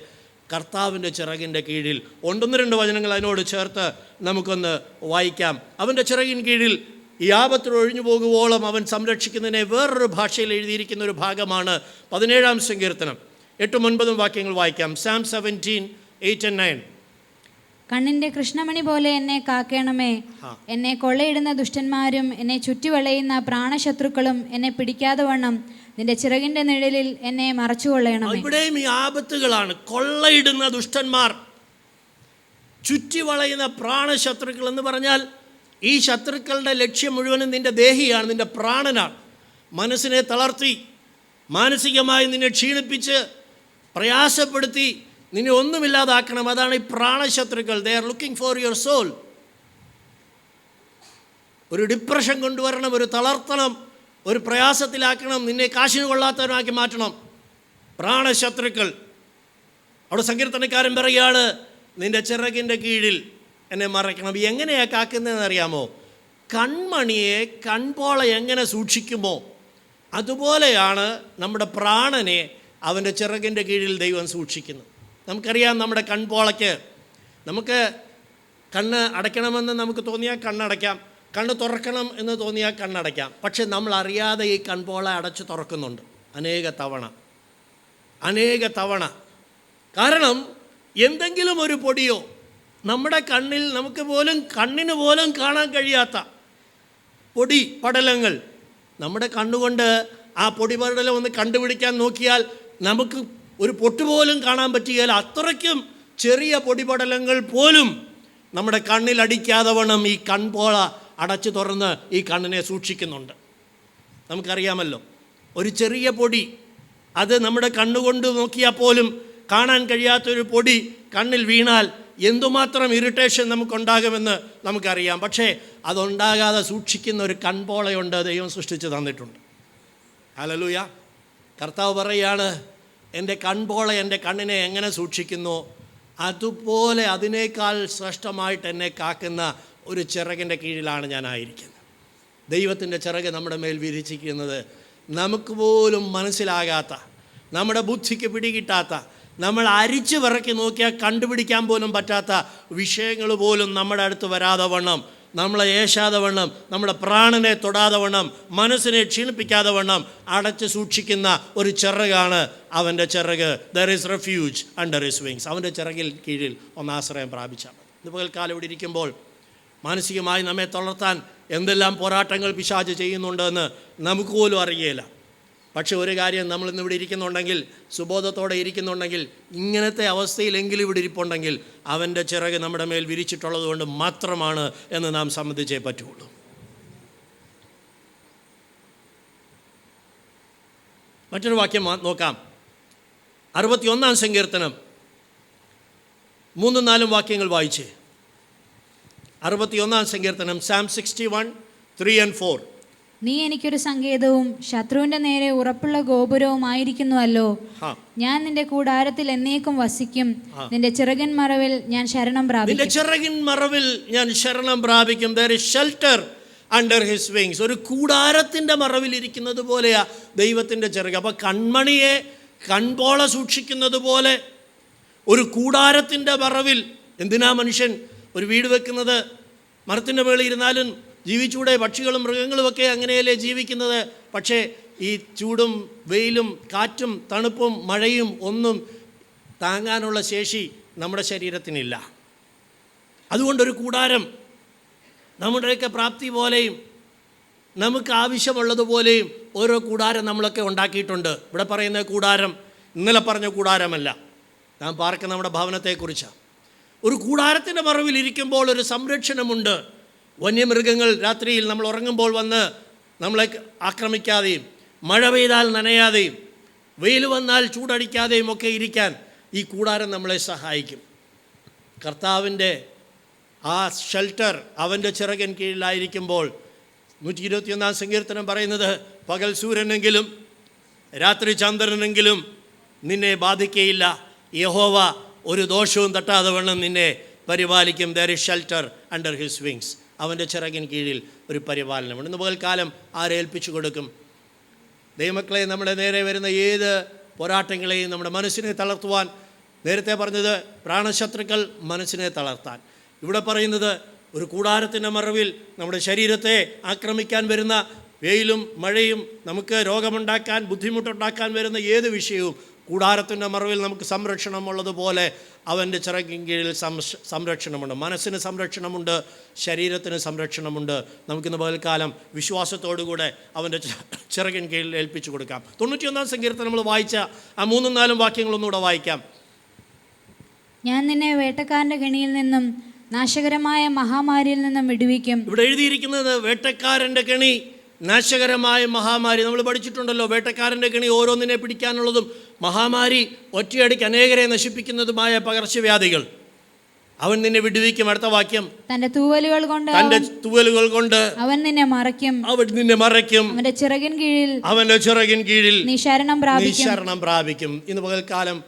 കർത്താവിൻ്റെ ചിറകിൻ്റെ കീഴിൽ ഉണ്ടെന്ന് 2 വചനങ്ങൾ അതിനോട് ചേർത്ത് നമുക്കൊന്ന് വായിക്കാം. അവൻ്റെ ചിറകിൻ കീഴിൽ ഈ ആപത്തിൽ ഒഴിഞ്ഞു പോകുവോളം അവൻ സംരക്ഷിക്കുന്നതിനെ വേറൊരു ഭാഷയിൽ എഴുതിയിരിക്കുന്ന ഒരു ഭാഗമാണ് 17 സങ്കീർത്തനം 8-9 വാക്യങ്ങൾ വായിക്കാം. Psalm 17, 8 and 9. കണ്ണിന്റെ കൃഷ്ണമണി പോലെ എന്നെ കാക്കണമേ, എന്നെ കൊള്ളയിടുന്ന ദുഷ്ടന്മാരും എന്നെ ചുറ്റിവളയുന്ന പ്രാണശത്രുക്കളും എന്നെ പിടിക്കാതെ വണ്ണം നിന്റെ ചിറകിന്റെ നിഴലിൽ എന്നെ മറച്ചുകൊള്ളണമേ. ഇവിടെയും ഈ ആപത്തുകളാണ്. കൊള്ളയിടുന്ന ദുഷ്ടന്മാർ, ചുറ്റിവളയുന്ന പ്രാണശത്രുക്കൾ എന്ന് പറഞ്ഞാൽ ഈ ശത്രുക്കളുടെ ലക്ഷ്യം മുഴുവനും നിന്റെ ദേഹിയാണ്, നിന്റെ പ്രാണനാണ്. മനസ്സിനെ തളർത്തി, മാനസികമായി നിന്നെ ക്ഷീണിപ്പിച്ച്, പ്രയാസപ്പെടുത്തി നിന്നെ ഒന്നുമില്ലാതാക്കണം. അതാണ് ഈ പ്രാണശത്രുക്കൾ. They are looking for your soul. ഒരു ഡിപ്രഷൻ കൊണ്ടുവരണം, ഒരു തളർത്തണം, ഒരു പ്രയാസത്തിലാക്കണം, നിന്നെ കാശിന് കൊള്ളാത്തവനാക്കി മാറ്റണം. പ്രാണശത്രുക്കൾ. അവിടെ സങ്കീർത്തനക്കാരൻ പറയുകയാണ്, നിൻ്റെ ചിറകിൻ്റെ കീഴിൽ എന്നെ മറയ്ക്കണം. എങ്ങനെയാണ് കാക്കുന്നതെന്ന് അറിയാമോ? കൺമണിയെ കൺപോള എങ്ങനെ സൂക്ഷിക്കുമോ അതുപോലെയാണ് നമ്മുടെ പ്രാണനെ അവൻ്റെ ചിറകിൻ്റെ കീഴിൽ ദൈവം സൂക്ഷിക്കുന്നത്. നമുക്കറിയാം, നമ്മുടെ കൺപോളയ്ക്ക് നമുക്ക് കണ്ണ് അടയ്ക്കണമെന്ന് നമുക്ക് തോന്നിയാൽ കണ്ണടയ്ക്കാം, കണ്ണ് തുറക്കണം എന്ന് തോന്നിയാൽ കണ്ണടയ്ക്കാം. പക്ഷെ നമ്മൾ അറിയാതെ ഈ കൺപോള അടച്ച് തുറക്കുന്നുണ്ട് അനേക തവണ. കാരണം എന്തെങ്കിലും ഒരു പൊടിയോ നമ്മുടെ കണ്ണിൽ കണ്ണിന് പോലും കാണാൻ കഴിയാത്ത പൊടി പടലങ്ങൾ നമ്മുടെ കണ്ണുകൊണ്ട് ആ പൊടി പടലം ഒന്ന് കണ്ടുപിടിക്കാൻ നോക്കിയാൽ നമുക്ക് ഒരു പൊട്ടുപോലും കാണാൻ പറ്റുകയില്ല. അത്രയ്ക്കും ചെറിയ പൊടിപടലങ്ങൾ പോലും നമ്മുടെ കണ്ണിൽ അടിക്കാതെ വണ്ണം ഈ കൺപോള അടച്ചു തുറന്ന് ഈ കണ്ണിനെ സൂക്ഷിക്കുന്നുണ്ട്. നമുക്കറിയാമല്ലോ, ഒരു ചെറിയ പൊടി, അത് നമ്മുടെ കണ്ണുകൊണ്ട് നോക്കിയാൽ പോലും കാണാൻ കഴിയാത്തൊരു പൊടി കണ്ണിൽ വീണാൽ എന്തുമാത്രം ഇറിറ്റേഷൻ നമുക്കുണ്ടാകുമെന്ന് നമുക്കറിയാം. പക്ഷേ അതുണ്ടാകാതെ സൂക്ഷിക്കുന്ന ഒരു കൺപോളയുണ്ട്, ദൈവം സൃഷ്ടിച്ച് തന്നിട്ടുണ്ട്. ഹല്ലേലൂയ. കർത്താവ് പറയുകയാണ്, എൻ്റെ കൺപോള എൻ്റെ കണ്ണിനെ എങ്ങനെ സൂക്ഷിക്കുന്നു, അതുപോലെ അതിനേക്കാൾ ശ്രേഷ്ഠമായിട്ട് എന്നെ കാക്കുന്ന ഒരു ചിറകിൻ്റെ കീഴിലാണ് ഞാനായിരിക്കുന്നത്. ദൈവത്തിൻ്റെ ചിറക് നമ്മുടെ മേൽ വിരിച്ചിരിക്കുന്നത് നമുക്ക് പോലും മനസ്സിലാകാത്ത, നമ്മുടെ ബുദ്ധിക്ക് പിടികിട്ടാത്ത, നമ്മൾ അരിച്ചു വിറക്കി നോക്കിയാൽ കണ്ടുപിടിക്കാൻ പോലും പറ്റാത്ത വിഷയങ്ങൾ പോലും നമ്മുടെ അടുത്ത് വരാതെ വണ്ണം, നമ്മളെ ഏശാതെ വണ്ണം, നമ്മുടെ പ്രാണനെ തൊടാതെ വണ്ണം, മനസ്സിനെ ക്ഷീണിപ്പിക്കാതെ വണ്ണം അടച്ച് സൂക്ഷിക്കുന്ന ഒരു ചിറകാണ് അവൻ്റെ ചിറക്. There is refuge under his wings. അവൻ്റെ ചിറകിൽ കീഴിൽ ഒന്നാശ്രയം പ്രാപിച്ചാൽ മതി. ഇന്ന് പകൽക്കാലം ഇവിടെ ഇരിക്കുമ്പോൾ മാനസികമായി നമ്മെ തളർത്താൻ എന്തെല്ലാം പോരാട്ടങ്ങൾ പിശാച് ചെയ്യുന്നുണ്ടെന്ന് നമുക്ക് പോലും അറിയില്ല. പക്ഷെ ഒരു കാര്യം, നമ്മളിന്ന് ഇവിടെ ഇരിക്കുന്നുണ്ടെങ്കിൽ, സുബോധത്തോടെ ഇരിക്കുന്നുണ്ടെങ്കിൽ, ഇങ്ങനത്തെ അവസ്ഥയിലെങ്കിലും ഇവിടെ ഇരിപ്പുണ്ടെങ്കിൽ അവൻ്റെ ചിറക് നമ്മുടെ മേൽ വിരിച്ചിട്ടുള്ളത് കൊണ്ട് മാത്രമാണ് എന്ന് നാം സമ്മതിച്ചേ പറ്റുള്ളൂ. മറ്റൊരു വാക്യം നോക്കാം. 61-ാം സങ്കീർത്തനം 3-4 വാക്യങ്ങൾ വായിച്ചേ. 61-ാം സങ്കീർത്തനം, Psalm 61, 3 and 4. നീ എനിക്കൊരു സങ്കേതവും ശത്രുവിന്റെ നേരെ ഉറപ്പുള്ള ഗോപുരവും ആയിരിക്കുന്നുവല്ലോ. ഞാൻ നിന്റെ കൂടാരത്തിൽ എന്നേക്കും വസിക്കും. നിന്റെ ചിറകിൻ മറവിൽ ഞാൻ ശരണം പ്രാപിക്കും. നിന്റെ ചിറകിൻ മറവിൽ ഞാൻ ശരണം പ്രാപിക്കും. There is shelter under his wings. ഒരു കൂടാരത്തിൻ്റെ മറവിൽ ഇരിക്കുന്നത് പോലെയാ ദൈവത്തിൻ്റെ ചിറക്. അപ്പോൾ കൺമണിയെ കൺപോള സൂക്ഷിക്കുന്നത് പോലെ ഒരു കൂടാരത്തിൻ്റെ മറവിൽ. എന്തിനാ മനുഷ്യൻ ഒരു വീട് വെക്കുന്നത്? മരത്തിൻ്റെ മേളിൽ ഇരുന്നാലും ജീവിച്ചൂടെ? പക്ഷികളും മൃഗങ്ങളുമൊക്കെ അങ്ങനെയല്ലേ ജീവിക്കുന്നത്. പക്ഷേ ഈ ചൂടും വെയിലും കാറ്റും തണുപ്പും മഴയും ഒന്നും താങ്ങാനുള്ള ശേഷി നമ്മുടെ ശരീരത്തിനില്ല. അതുകൊണ്ടൊരു കൂടാരം നമ്മുടെയൊക്കെ പ്രാപ്തി പോലെയും നമുക്ക് ആവശ്യമുള്ളതുപോലെയും ഓരോ കൂടാരം നമ്മളൊക്കെ ഉണ്ടാക്കിയിട്ടുണ്ട്. ഇവിടെ പറയുന്ന കൂടാരം ഇന്നലെ പറഞ്ഞ കൂടാരമല്ല, നാം പാർക്കുന്ന നമ്മുടെ ഭവനത്തെക്കുറിച്ചാണ്. ഒരു കൂടാരത്തിൻ്റെ മറവിൽ ഇരിക്കുമ്പോൾ ഒരു സംരക്ഷണമുണ്ട്. വന്യമൃഗങ്ങൾ രാത്രിയിൽ നമ്മൾ ഉറങ്ങുമ്പോൾ വന്ന് നമ്മളെ ആക്രമിക്കാതെയും, മഴ പെയ്താൽ നനയാതെയും, വെയിൽ വന്നാൽ ചൂടടിക്കാതെയും ഒക്കെ ഇരിക്കാൻ ഈ കൂടാരം നമ്മളെ സഹായിക്കും. കർത്താവിൻ്റെ ആ ഷെൽട്ടർ അവൻ്റെ ചിറകിൻ കീഴിലായിരിക്കുമ്പോൾ 121-ാം സങ്കീർത്തനം പറയുന്നത്, പകൽ സൂര്യനെങ്കിലും രാത്രി ചന്ദ്രനെങ്കിലും നിന്നെ ബാധിക്കയില്ല. യഹോവ ഒരു ദോഷവും തട്ടാതെ വണ്ണം നിന്നെ പരിപാലിക്കും. There is shelter under his wings. അവൻ്റെ ചിറകിൻ കീഴിൽ ഒരു പരിപാലനമുണ്ട്. ഇന്ന് പകൽക്കാലം ആരെ ഏൽപ്പിച്ചു കൊടുക്കും? ദൈവമക്കളെ, നമ്മുടെ നേരെ വരുന്ന ഏത് പോരാട്ടങ്ങളെയും നമ്മുടെ മനസ്സിനെ തളർത്തുവാൻ, നേരത്തെ പറഞ്ഞത് പ്രാണശത്രുക്കൾ മനസ്സിനെ തളർത്താൻ, ഇവിടെ പറയുന്നത് ഒരു കൂടാരത്തിൻ്റെ മറവിൽ നമ്മുടെ ശരീരത്തെ ആക്രമിക്കാൻ വരുന്ന വെയിലും മഴയും, നമുക്ക് രോഗമുണ്ടാക്കാൻ ബുദ്ധിമുട്ടുണ്ടാക്കാൻ വരുന്ന ഏത് വിഷയവും കൂടാരത്തിൻ്റെ മറവിൽ നമുക്ക് സംരക്ഷണമുള്ളതുപോലെ അവൻ്റെ ചിറകിൻ കീഴിൽ സംരക്ഷണമുണ്ട്. മനസ്സിന് സംരക്ഷണമുണ്ട്, ശരീരത്തിന് സംരക്ഷണമുണ്ട്. നമുക്കിന്ന് പകൽക്കാലം വിശ്വാസത്തോടുകൂടെ അവൻ്റെ ചിറകിൻ കീഴിൽ ഏൽപ്പിച്ചു കൊടുക്കാം. 91-ാം സങ്കീർത്തനം നമ്മൾ വായിച്ച ആ 3-4 വാക്യങ്ങളൊന്നുകൂടെ വായിക്കാം. ഞാൻ നിന്നെ വേട്ടക്കാരൻ്റെ കെണിയിൽ നിന്നും നാശകരമായ മഹാമാരിയിൽ നിന്നും വിടുവിക്കും. ഇവിടെ എഴുതിയിരിക്കുന്നത് വേട്ടക്കാരൻ്റെ കെണി, നാശകരമായ മഹാമാരി. നമ്മൾ പഠിച്ചിട്ടുണ്ടല്ലോ, വേട്ടക്കാരൻ്റെ കെണി ഓരോന്നിനെ പിടിക്കാനുള്ളതും മഹാമാരി ഒറ്റയടിക്ക് അനേകരെ നശിപ്പിക്കുന്നതുമായ പകർച്ചവ്യാധികൾ. അവൻ നിന്നെ വിടുവിക്കും. അടുത്ത വാക്യം, തന്റെ തൂവലുകൾ കൊണ്ട് അവൻ നിന്നെ മറയ്ക്കും. അവന്റെ ചിറകിൻ കീഴിൽ നീ ശരണം പ്രാപിക്കും. ഇന്ന് പകൽക്കാലം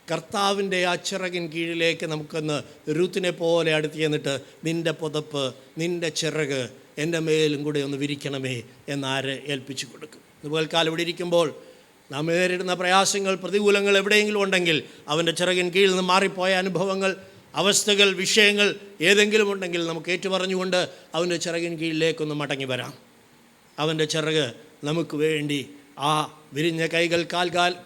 കർത്താവിൻ്റെ ആ ചിറകിൻ കീഴിലേക്ക് നമുക്കൊന്ന് രൂത്തിനെ പോലെ അടുത്ത് ചെന്നിട്ട്, നിൻ്റെ പുതപ്പ്, നിൻ്റെ ചിറക് എൻ്റെ മേലും കൂടെ ഒന്ന് വിരിക്കണമേ എന്നാരെ ഏൽപ്പിച്ചു കൊടുക്കും. ഇതുപോൽക്കാലം ഇവിടെ ഇരിക്കുമ്പോൾ നാം നേരിടുന്ന പ്രയാസങ്ങൾ, പ്രതികൂലങ്ങൾ എവിടെയെങ്കിലും ഉണ്ടെങ്കിൽ അവൻ്റെ ചിറകിൻ കീഴിൽ നിന്ന് മാറിപ്പോയ അനുഭവങ്ങൾ, അവസ്ഥകൾ, വിഷയങ്ങൾ ഏതെങ്കിലും ഉണ്ടെങ്കിൽ നമുക്ക് ഏറ്റുപറഞ്ഞുകൊണ്ട് അവൻ്റെ ചിറകിൻ കീഴിലേക്കൊന്ന് മടങ്ങി വരാം. അവൻ്റെ ചിറക് നമുക്ക് വേണ്ടി ആ വിരിഞ്ഞ കൈകൾ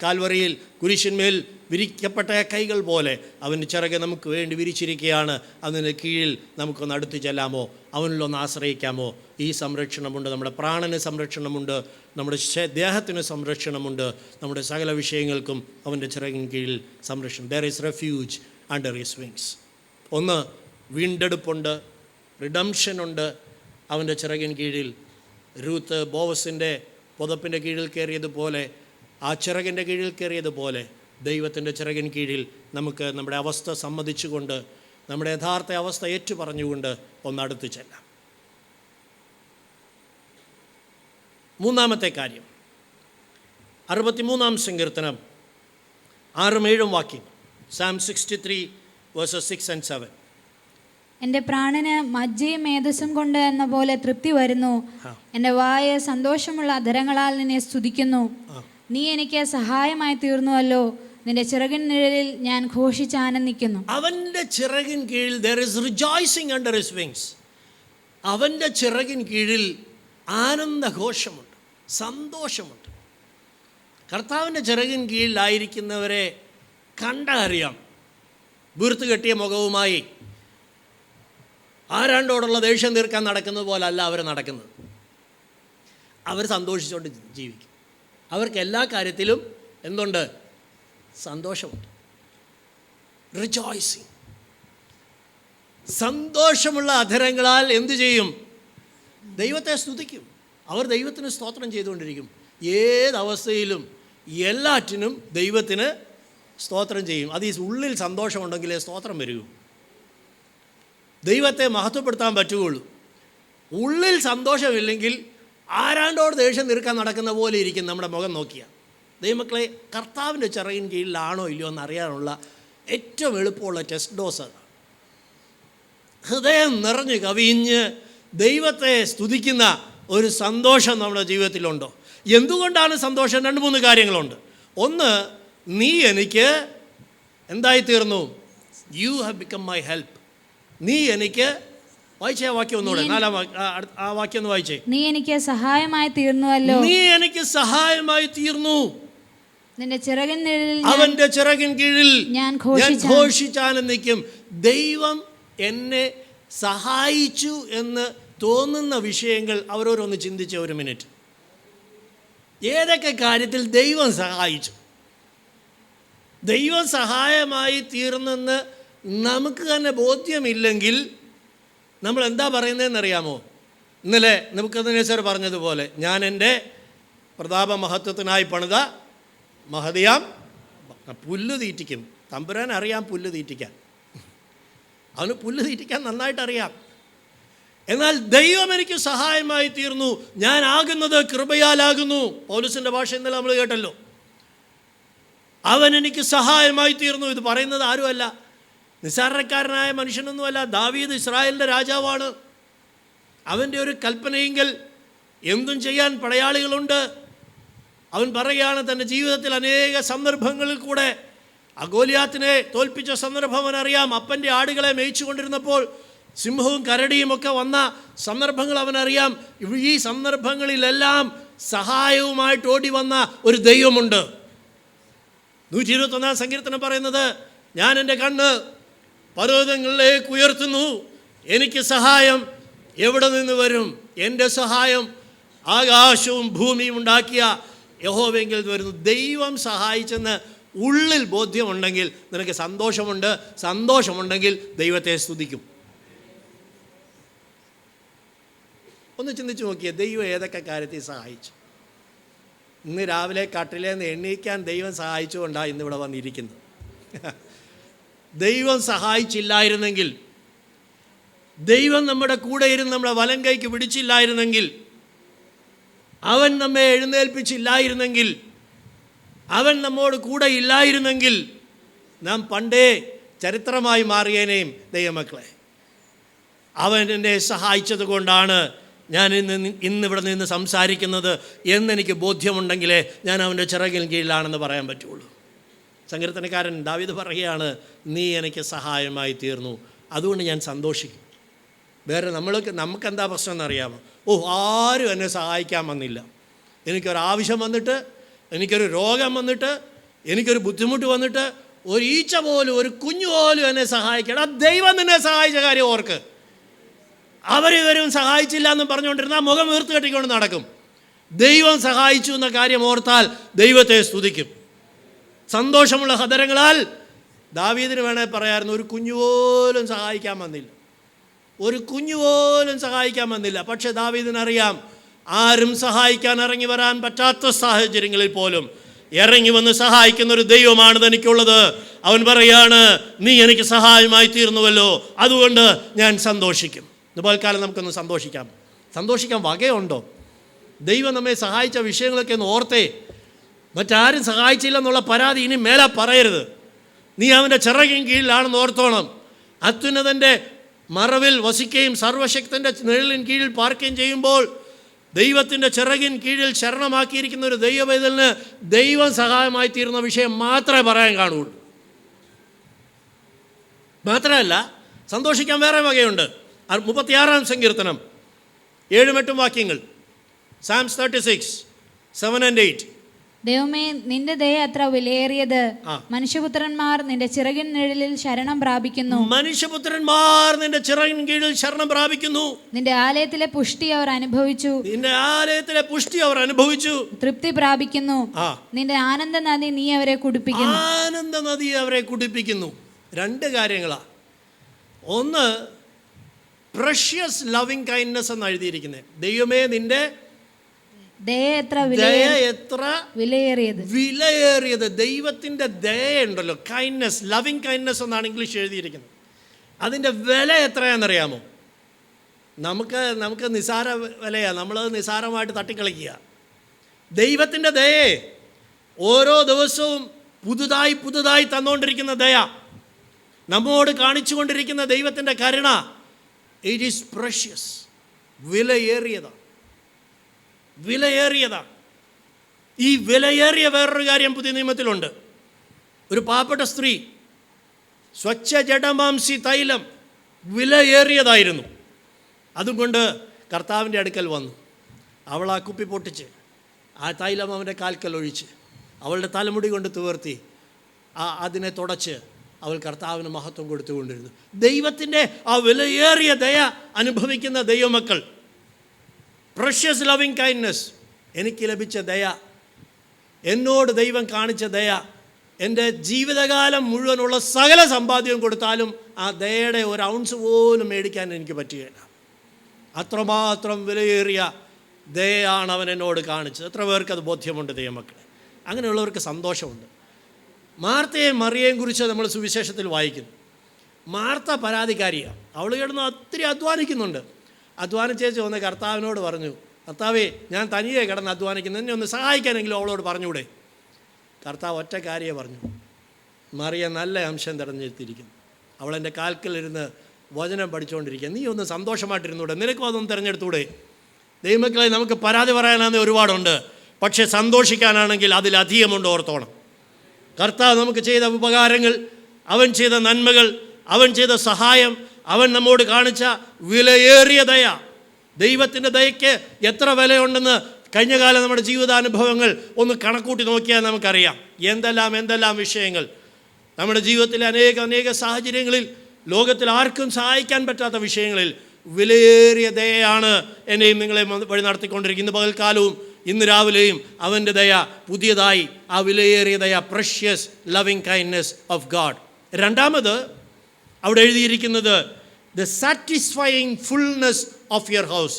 കാൽവറിയിൽ കുരിശിന്മേൽ വിരിക്കപ്പെട്ട കൈകൾ പോലെ അവൻ്റെ ചിറക് നമുക്ക് വേണ്ടി വിരിച്ചിരിക്കുകയാണ്. അതിന് കീഴിൽ നമുക്കൊന്ന് അടുത്ത് ചെല്ലാമോ, അവനിലൊന്ന് ആശ്രയിക്കാമോ? ഈ സംരക്ഷണമുണ്ട്. നമ്മുടെ പ്രാണന് സംരക്ഷണമുണ്ട്, നമ്മുടെ ദേഹത്തിന് സംരക്ഷണമുണ്ട്, നമ്മുടെ സകല വിഷയങ്ങൾക്കും അവൻ്റെ ചിറകിൻ കീഴിൽ സംരക്ഷണം. There is refuge under his wings. ഒന്ന്, വീണ്ടെടുപ്പുണ്ട്, റിഡംഷനുണ്ട് അവൻ്റെ ചിറകിൻ കീഴിൽ. രൂത്ത് ബോവസിൻ്റെ പുതപ്പിൻ്റെ കീഴിൽ കയറിയതുപോലെ, ആ ചിറകിൻ്റെ കീഴിൽ കയറിയതുപോലെ ദൈവത്തിൻ്റെ ചിറകിൻ കീഴിൽ നമുക്ക് നമ്മുടെ അവസ്ഥ സമ്മതിച്ചുകൊണ്ട്, നമ്മുടെ യഥാർത്ഥ അവസ്ഥ ഏറ്റു പറഞ്ഞുകൊണ്ട് ഒന്നടുത്ത് ചെല്ലാം. മൂന്നാമത്തെ കാര്യം, 63-ാം സങ്കീർത്തനം 6-7 വാക്യം. Psalm 63 verses 6 and 7. എൻ്റെ പ്രാണന് മജ്ജയും മേധസ്സും കൊണ്ട് എന്ന പോലെ തൃപ്തി വരുന്നു. എൻ്റെ വായ സന്തോഷമുള്ള അധരങ്ങളാൽ നിന്നെ സ്തുതിക്കുന്നു. നീ എനിക്ക് സഹായമായി തീർന്നുവല്ലോ. നിന്റെ ചിറകിൻ നിഴലിൽ ഞാൻ ഘോഷിച്ചാനന്ദിക്കുന്നു. അവൻ്റെ ചിറകിൻ കീഴിൽ there is rejoicing under his wings. അവൻ്റെ ചിറകിൻ കീഴിൽ ആനന്ദഘോഷമുണ്ട്, സന്തോഷമുണ്ട്. കർത്താവിൻ്റെ ചിറകിൻ കീഴിലായിരിക്കുന്നവരെ കണ്ടറിയാം. വീർത്ത് കെട്ടിയ മുഖവുമായി ആരാണ്ടോടുള്ള ദേഷ്യം തീർക്കാൻ നടക്കുന്നത് പോലെ അല്ല അവർ നടക്കുന്നത്. അവർ സന്തോഷിച്ചുകൊണ്ട് ജീവിക്കും. അവർക്ക് എല്ലാ കാര്യത്തിലും എന്തുണ്ട്? സന്തോഷമുണ്ട്. റിജോയ്സിങ്. സന്തോഷമുള്ള അധരങ്ങളാൽ എന്തു ചെയ്യും? ദൈവത്തെ സ്തുതിക്കും. അവർ ദൈവത്തിന് സ്തോത്രം ചെയ്തുകൊണ്ടിരിക്കും. ഏതവസ്ഥയിലും എല്ലാറ്റിനും ദൈവത്തിന് സ്തോത്രം ചെയ്യും. അത് ഈ ഉള്ളിൽ സന്തോഷമുണ്ടെങ്കിലേ സ്തോത്രം വരൂ. ദൈവത്തെ മഹത്വപ്പെടുത്താൻ പറ്റുകയുള്ളൂ. ഉള്ളിൽ സന്തോഷമില്ലെങ്കിൽ ആരാണ്ടോട് ദേഷ്യം തീർക്കാൻ നടക്കുന്ന പോലെ ഇരിക്കും നമ്മുടെ മുഖം നോക്കിയാൽ. ദൈവമക്കളെ, കർത്താവിൻ്റെ ചിറകിൻ കീഴിലാണോ ഇല്ലയോ എന്നറിയാനുള്ള ഏറ്റവും എളുപ്പമുള്ള ടെസ്റ്റ് ഡോസ് അതാണ്. ഹൃദയം നിറഞ്ഞ് കവിഞ്ഞ് ദൈവത്തെ സ്തുതിക്കുന്ന ഒരു സന്തോഷം നമ്മുടെ ജീവിതത്തിലുണ്ടോ? എന്തുകൊണ്ടാണ് സന്തോഷം? 2-3 കാര്യങ്ങളുണ്ട്. ഒന്ന്, നീ എനിക്ക് എന്തായിത്തീർന്നു? You have become my help. നീ എനിക്ക്, വായിച്ചേ വാക്യം ഒന്നുകൂടെ, 4-ാം ആ വാക്യം ഒന്ന് വായിച്ചേ. നീ എനിക്ക് സഹായമായി തീർന്നുവല്ലോ. നീ എനിക്ക് സഹായമായി തീർന്നു. നിന്റെ ചിറകിൻ നിഴലിൽ അവന്റെ ചിറകിൻ കീഴിൽ ഞാൻ ഘോഷിച്ചാനന്ദിക്കും. ദൈവം എന്നെ സഹായിച്ചു എന്ന് തോന്നുന്ന വിഷയങ്ങൾ അവരോരൊന്ന് ചിന്തിച്ച ഒരു മിനിറ്റ്. ഏതൊക്കെ കാര്യത്തിൽ ദൈവം സഹായിച്ചു? ദൈവം സഹായമായി തീർന്നെന്ന് നമുക്ക് തന്നെ ബോധ്യമില്ലെങ്കിൽ നമ്മൾ എന്താ പറയുന്നതെന്നറിയാമോ? ഇന്നലെ നെബൂഖദ്നേസർ പറഞ്ഞതുപോലെ, ഞാൻ എൻ്റെ പ്രതാപ മഹത്വത്തിനായി പണിത മഹതിയാം പുല്ല് തീറ്റിക്കും. തമ്പുരാൻ അറിയാം പുല്ല് തീറ്റിക്കാൻ, അവന് പുല്ല് തീറ്റിക്കാൻ നന്നായിട്ടറിയാം. എന്നാൽ ദൈവം എനിക്ക് സഹായമായി തീർന്നു. ഞാൻ ആകുന്നത് കൃപയാലാകുന്നു. പൗലോസിൻ്റെ ഭാഷ ഇന്നലെ നമ്മൾ കേട്ടല്ലോ. അവൻ എനിക്ക് സഹായമായി തീർന്നു. ഇത് പറയുന്നത് ആരുമല്ല, നിസ്സാരക്കാരനായ മനുഷ്യനൊന്നുമല്ല. ദാവീദ് ഇസ്രായേലിൻ്റെ രാജാവാണ്. അവൻ്റെ ഒരു കൽപ്പനയെങ്കിൽ എന്തും ചെയ്യാൻ പടയാളികളുണ്ട്. അവൻ പറയുകയാണ്, തൻ്റെ ജീവിതത്തിൽ അനേക സന്ദർഭങ്ങളിൽ കൂടെ ഗോലിയാത്തിനെ തോൽപ്പിച്ച സന്ദർഭം അവനറിയാം. അപ്പൻ്റെ ആടുകളെ മേയിച്ചു കൊണ്ടിരുന്നപ്പോൾ സിംഹവും കരടിയും ഒക്കെ വന്ന സന്ദർഭങ്ങൾ അവനറിയാം. ഈ സന്ദർഭങ്ങളിലെല്ലാം സഹായവുമായിട്ട് ഓടി വന്ന ഒരു ദൈവമുണ്ട്. 121-ാം സങ്കീർത്തനം പറയുന്നത്, ഞാൻ എൻ്റെ കണ്ണ് പർവ്വതങ്ങളിലേക്ക് ഉയർത്തുന്നു, എനിക്ക് സഹായം എവിടെ നിന്ന് വരും? എൻ്റെ സഹായം ആകാശവും ഭൂമിയും ഉണ്ടാക്കിയ യഹോവയെങ്കിൽ വരുന്നു. ദൈവം സഹായിച്ചെന്ന് ഉള്ളിൽ ബോധ്യമുണ്ടെങ്കിൽ നിനക്ക് സന്തോഷമുണ്ട്. സന്തോഷമുണ്ടെങ്കിൽ ദൈവത്തെ സ്തുതിക്കും. ഒന്ന് ചിന്തിച്ച് നോക്കിയേ, ദൈവം ഏതൊക്കെ കാര്യത്തിൽ സഹായിച്ചു? ഇന്ന് രാവിലെ കട്ടിലേന്ന് എണ്ണീക്കാൻ ദൈവം സഹായിച്ചുകൊണ്ടാണ് ഇന്നിവിടെ വന്നിരിക്കുന്നത്. ദൈവം സഹായിച്ചില്ലായിരുന്നെങ്കിൽ, ദൈവം നമ്മുടെ കൂടെ ഇരുന്ന് നമ്മളെ വലം കൈക്ക് പിടിച്ചില്ലായിരുന്നെങ്കിൽ, അവൻ നമ്മെ എഴുന്നേൽപ്പിച്ചില്ലായിരുന്നെങ്കിൽ, അവൻ നമ്മോട് കൂടെ ഇല്ലായിരുന്നെങ്കിൽ നാം പണ്ടേ ചരിത്രമായി മാറിയേനേയും. ദൈവമക്കളെ, അവൻ എന്നെ സഹായിച്ചത് കൊണ്ടാണ് ഞാൻ ഇന്നിവിടെ നിന്ന് സംസാരിക്കുന്നത് എന്നെനിക്ക് ബോധ്യമുണ്ടെങ്കിലേ ഞാൻ അവൻ്റെ ചിറകിൻ കീഴിലാണെന്ന് പറയാൻ പറ്റുള്ളൂ. സങ്കീർത്തനക്കാരൻ ദാവീദ് പറയുകയാണ്, നീ എനിക്ക് സഹായമായി തീർന്നു, അതുകൊണ്ട് ഞാൻ സന്തോഷിക്കും. വേറെ നമുക്കെന്താ പ്രശ്നം എന്നറിയാമോ? ആരും എന്നെ സഹായിക്കാൻ വന്നില്ല. എനിക്കൊരാവശ്യം വന്നിട്ട്, എനിക്കൊരു രോഗം വന്നിട്ട്, എനിക്കൊരു ബുദ്ധിമുട്ട് വന്നിട്ട് ഒരു ഈച്ച പോലും, ഒരു കുഞ്ഞു പോലും എന്നെ സഹായിക്കണം. ദൈവം നിന്നെ സഹായിച്ച കാര്യം ഓർക്ക്. അവരിവരും സഹായിച്ചില്ല എന്നും പറഞ്ഞുകൊണ്ടിരുന്നാൽ മുഖം വീർത്ത് കെട്ടിക്കൊണ്ട് നടക്കും. ദൈവം സഹായിച്ചു എന്ന കാര്യം ഓർത്താൽ ദൈവത്തെ സ്തുതിക്കും. സന്തോഷമുള്ള ഹൃദയങ്ങളാൽ ദാവീദിന് വേണേൽ പറയായിരുന്നു, ഒരു കുഞ്ഞുപോലും സഹായിക്കാൻ വന്നില്ല, ഒരു കുഞ്ഞുപോലും സഹായിക്കാൻ വന്നില്ല. പക്ഷെ ദാവീദിനറിയാം, ആരും സഹായിക്കാൻ ഇറങ്ങി വരാൻ പറ്റാത്ത സാഹചര്യങ്ങളിൽ പോലും ഇറങ്ങി വന്ന് സഹായിക്കുന്ന ഒരു ദൈവമാണ് തനിക്കുള്ളത്. അവൻ പറയാണ്, നീ എനിക്ക് സഹായമായി തീർന്നുവല്ലോ, അതുകൊണ്ട് ഞാൻ സന്തോഷിക്കും. ഇതുപോലെ കാലം നമുക്കൊന്ന് സന്തോഷിക്കാം. സന്തോഷിക്കാൻ വകയുണ്ടോ? ദൈവം നമ്മെ സഹായിച്ച വിഷയങ്ങളൊക്കെ ഒന്ന് ഓർത്തേ. മറ്റാരും സഹായിച്ചില്ല എന്നുള്ള പരാതി ഇനി മേലെ പറയരുത്. നീ അവൻ്റെ ചിറകിൻ കീഴിലാണെന്ന് ഓർത്തോണം. അത്യുന്നതൻ്റെ മറവിൽ വസിക്കുകയും സർവശക്തൻ്റെ നിഴലിൻ കീഴിൽ പാർക്കുകയും ചെയ്യുമ്പോൾ ദൈവത്തിൻ്റെ ചിറകിൻ കീഴിൽ ശരണമാക്കിയിരിക്കുന്ന ഒരു ദൈവവേദലിന് ദൈവം സഹായമായി തീർന്ന വിഷയം മാത്രമേ പറയാൻ കാണുകയുള്ളൂ. മാത്രമല്ല, സന്തോഷിക്കാൻ വേറെ വകയുണ്ട്. 36-ാം സങ്കീർത്തനം 7-8 വാക്യങ്ങൾ. Psalms 36, 7 and 8. ദൈവമേ, നിന്റെ ദയ അത്ര വിലയേറിയത്. മനുഷ്യപുത്രന്മാർ നിന്റെ ചിറകിൻ നിഴലിൽ ശരണം പ്രാപിക്കുന്നു. മനുഷ്യപുത്രന്മാർ നിന്റെ ചിറകിൻ കീഴിൽ ശരണം പ്രാപിക്കുന്നു. നിന്റെ ആലയത്തിലെ പുഷ്ടി അവർ അനുഭവിച്ചു. നിന്റെ ആലയത്തിലെ പുഷ്ടി അവർ അനുഭവിച്ചു, തൃപ്തി പ്രാപിക്കുന്നു. നിന്റെ ആനന്ദ നദി നീ അവരെ കുടിപ്പിക്കുന്നു. ആനന്ദ നദി അവരെ കുടിപ്പിക്കുന്നു. 2 കാര്യങ്ങളാ. ഒന്ന്, പ്രഷ്യസ് ലവിങ് കൈൻഡ്നസ് എന്ന് എഴുതിയിരിക്കുന്നത്. ദൈവമേ, നിന്റെ ദയ എത്ര വിലയേറിയത്. ദൈവത്തിൻ്റെ ദയുണ്ടല്ലോ, കൈൻഡ്നസ്, ലവിങ് കൈൻഡ്നസ് എന്നാണ് ഇംഗ്ലീഷ് എഴുതിയിരിക്കുന്നത്. അതിൻ്റെ വില എത്രയാണെന്നറിയാമോ? നമുക്ക് നിസാര വിലയാണ്, നമ്മളത് നിസാരമായിട്ട് തട്ടിക്കളിക്കുക. ദൈവത്തിൻ്റെ ദയയെ ഓരോ ദിവസവും പുതുതായി തന്നുകൊണ്ടിരിക്കുന്ന ദയ, നമ്മോട് കാണിച്ചു കൊണ്ടിരിക്കുന്ന ദൈവത്തിൻ്റെ കരുണ, ഇറ്റ് ഈസ് പ്രഷ്യസ്, വിലയേറിയതാണ്. ഈ വിലയേറിയ വേറൊരു കാര്യം പുതിയ നിയമത്തിലുണ്ട്. ഒരു പാവപ്പെട്ട സ്ത്രീ, സ്വച്ഛ ജഡമാംസി തൈലം വിലയേറിയതായിരുന്നു. അതുകൊണ്ട് കർത്താവിൻ്റെ അടുക്കൽ വന്നു. അവൾ ആ കുപ്പി പൊട്ടിച്ച് ആ തൈലം അവൻ്റെ കാൽക്കൽ ഒഴിച്ച് അവളുടെ തലമുടി കൊണ്ട് തുവർത്തി അതിനെ തുടച്ച് അവൾ കർത്താവിന് മഹത്വം കൊടുത്തുകൊണ്ടിരുന്നു. ദൈവത്തിൻ്റെ ആ വിലയേറിയ ദയ അനുഭവിക്കുന്ന ദൈവമക്കൾ, പ്രഷ്യസ് ലവിങ് കൈൻഡ്നസ്, എനിക്ക് ലഭിച്ച ദയ, എന്നോട് ദൈവം കാണിച്ച ദയ, എൻ്റെ ജീവിതകാലം മുഴുവനുള്ള സകല സമ്പാദ്യവും കൊടുത്താലും ആ ദയയുടെ ഒരു ഔൺസ് പോലും മേടിക്കാൻ എനിക്ക് പറ്റുകയില്ല. അത്രമാത്രം വിലയേറിയ ദയയാണ് അവൻ എന്നോട് കാണിച്ചത്. എത്ര പേർക്ക് അത് ബോധ്യമുണ്ട് ദൈവമക്കളെ? അങ്ങനെയുള്ളവർക്ക് സന്തോഷമുണ്ട്. മാർത്തയെയും മറിയയും കുറിച്ച് നമ്മൾ സുവിശേഷത്തിൽ വായിക്കുന്നു. മാർത്ത പരാതിക്കാരിയാണ്. അവൾ കിടന്ന് ഒത്തിരി അധ്വാനിക്കുന്നുണ്ട്. അധ്വാനിച്ചേച്ച് വന്ന് കർത്താവിനോട് പറഞ്ഞു, കർത്താവേ, ഞാൻ തനിയെ കിടന്ന് അധ്വാനിക്കുന്നു, എന്നെ ഒന്ന് സഹായിക്കാനെങ്കിലും അവളോട് പറഞ്ഞൂടെ? കർത്താവ് ഒറ്റ കാര്യമേ പറഞ്ഞു, മറിയ നല്ല അംശം തിരഞ്ഞെടുത്തിരിക്കുന്നു. അവളെൻ്റെ കാൽക്കലിരുന്ന് വചനം പഠിച്ചുകൊണ്ടിരിക്കുക. നീ ഒന്ന് സന്തോഷമായിട്ടിരുന്നൂടെ? നിനക്കും അതൊന്നും തിരഞ്ഞെടുത്തൂടെ? ദൈവമക്കളെ, നമുക്ക് പരാതി പറയാനാണെങ്കിൽ ഒരുപാടുണ്ട്, പക്ഷേ സന്തോഷിക്കാനാണെങ്കിൽ അതിലധികമുണ്ട്. ഓർത്തോണം, കർത്താവ് നമുക്ക് ചെയ്ത ഉപകാരങ്ങൾ, അവൻ ചെയ്ത നന്മകൾ, അവൻ ചെയ്ത സഹായം, അവൻ നമ്മോട് കാണിച്ച വിലയേറിയ ദയ. ദൈവത്തിൻ്റെ ദയയ്ക്ക് എത്ര വിലയുണ്ടെന്ന് കഴിഞ്ഞ കാലം നമ്മുടെ ജീവിതാനുഭവങ്ങൾ ഒന്ന് കണക്കൂട്ടി നോക്കിയാൽ നമുക്കറിയാം. എന്തെല്ലാം വിഷയങ്ങൾ നമ്മുടെ ജീവിതത്തിലെ അനേക സാഹചര്യങ്ങളിൽ, ലോകത്തിൽ ആർക്കും സഹായിക്കാൻ പറ്റാത്ത വിഷയങ്ങളിൽ വിലയേറിയ ദയയാണ് എന്നെയും നിങ്ങളെ വഴി നടത്തിക്കൊണ്ടിരിക്കുന്നത്. പകൽക്കാലവും ഇന്ന് രാവിലെയും അവൻ്റെ ദയ പുതിയതായി, ആ വിലയേറിയ ദയ, precious loving kindness of God. രണ്ടാമത് അവിടെ എഴുതിയിരിക്കുന്നത്, the satisfying fullness of your house.